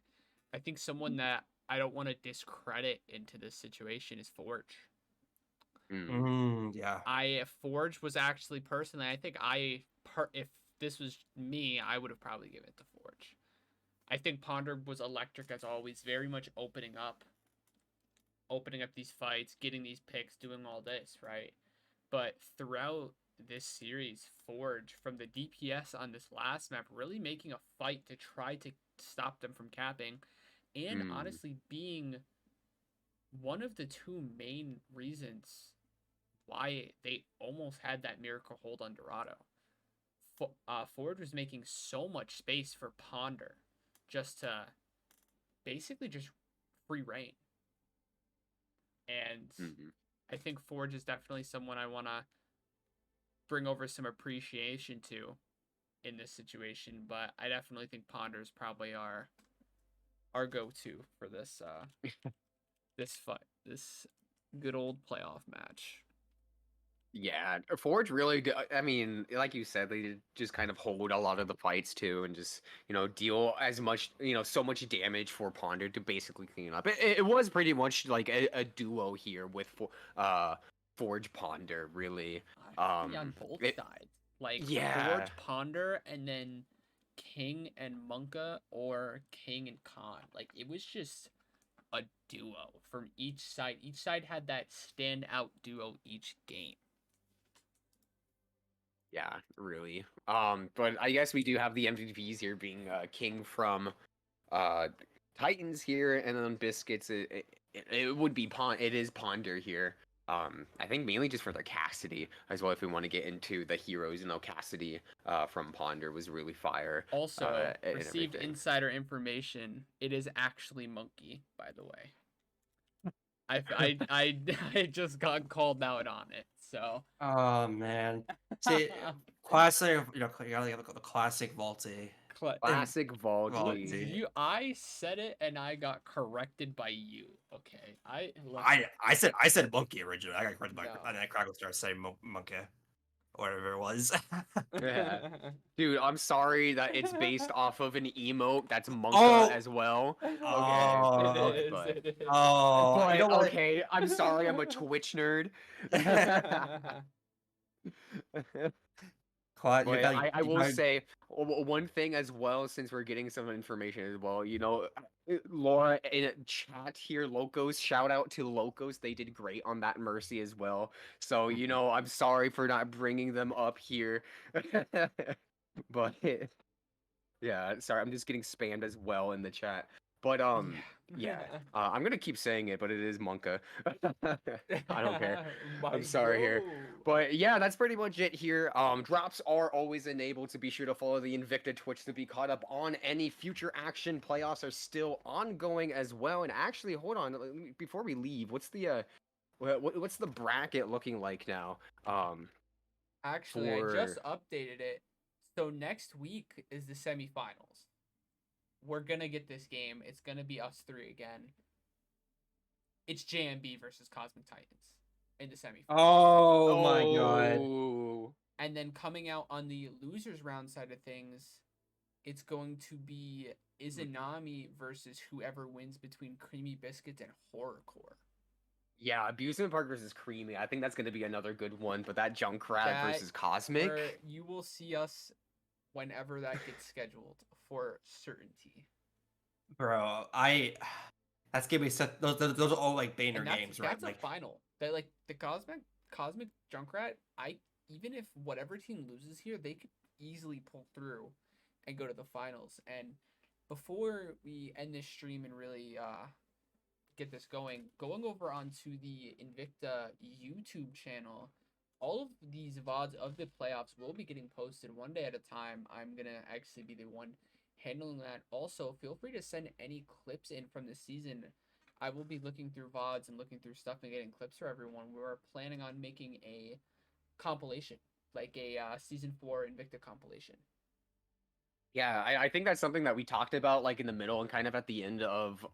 I think someone that I don't want to discredit into this situation is Forge. Mm. Yeah. Forge was actually personally, I think if this was me, I would have probably given it to Forge. I think Ponder was electric as always, very much opening up these fights, getting these picks, doing all this, right? But throughout this series, Forge from the DPS on this last map really making a fight to try to stop them from capping, and Mm. honestly being one of the two main reasons why they almost had that miracle hold on Dorado. Forge was making so much space for Ponder just to basically just free reign. And Mm. I think Forge is definitely someone I want to bring over some appreciation to in this situation, but I definitely think Ponder is probably our go-to for this fight, this good old playoff match. Yeah, Forge really. I mean, like you said, they just kind of hold a lot of the fights too, and just deal as much so much damage for Ponder to basically clean up. It was pretty much like a duo here with Forge Ponder really. Honestly, on both It, sides, like yeah, Forge Ponder and then King and Monka or King and Khan. Like it was just a duo from each side. Each side had that standout duo each game. yeah, really. But I guess we do have the MVPs here being King from uh Titans here, and then Biscuits. It would be It is Ponder here. I think mainly just for the Cassidy as well. If we want to get into the heroes, Cassidy from Ponder was really fire. Also, And received everything. insider information. It is actually Monkey, by the way. I just got called out on it. So Oh man. See, classic. You gotta have the classic Vaulty. Classic Vaulty. I said it and I got corrected by you. Okay, I said monkey originally. I got corrected by No. and then Crackle started saying monkey, whatever it was. Yeah. Dude, I'm sorry that it's based off of an emote that's Monka Oh! as well. Oh, It is, but- it is. Oh, But, you know what? okay, I'm sorry, I'm a Twitch nerd. Claude, But I will say one thing as well, since we're getting some information as well. Laura in chat here, Locos, shout out to Locos. They did great on that Mercy as well. So, I'm sorry for not bringing them up here. But yeah, sorry, I'm just getting spammed as well in the chat. But yeah, I'm gonna keep saying it, but it is Monka. I don't care. I'm sorry here. But yeah, that's pretty much it here. Drops are always enabled, so be sure to follow the Invicta Twitch to be caught up on any future action. Playoffs are still ongoing as well. And actually, hold on, before we leave, what's the bracket looking like now? Actually, I just updated it. So next week is the semifinals. We're gonna get this game. It's gonna be us three again. It's JMB versus Cosmic Titans in the semifinals. Oh my god. And then coming out on the losers round side of things, it's going to be Izanami versus whoever wins between Creamy Biscuits and Horrorcore. Yeah, Abusement Park versus Creamy. I think that's going to be another good one. But that Junkrat versus Cosmic. Where you will see us whenever that gets scheduled for certainty. Bro, that's gonna be such. Those are all like Banner games, right? That's a final. That like the Cosmic Junkrat. Even if whatever team loses here, they could easily pull through and go to the finals. And before we end this stream and really get this going over onto the Invicta YouTube channel, all of these VODs of the playoffs will be getting posted one day at a time. I'm gonna actually be the one handling that. Also, feel free to send any clips in from this season. I will be looking through VODs and looking through stuff and getting clips for everyone. We're planning on making a compilation, like a season 4 Invicta compilation. Yeah, I think that's something that we talked about like in the middle and kind of at the end of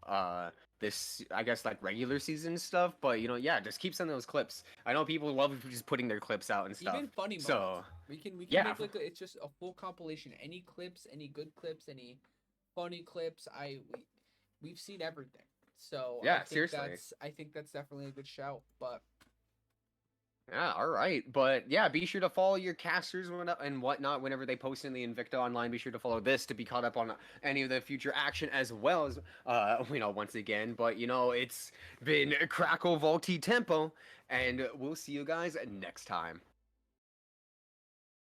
this, I guess, like regular season stuff. But yeah, just keep sending those clips. I know people love just putting their clips out and stuff. Even funny moments. So we can make like it's just a full compilation. Any clips, any good clips, any funny clips. We've seen everything. So yeah, seriously, I think that's definitely a good shout. But yeah, all right. But yeah, be sure to follow your casters and whatnot whenever they post in the Invicta Online. Be sure to follow this to be caught up on any of the future action as well as, once again. But, it's been Crackle Vaulty Tempo, and we'll see you guys next time.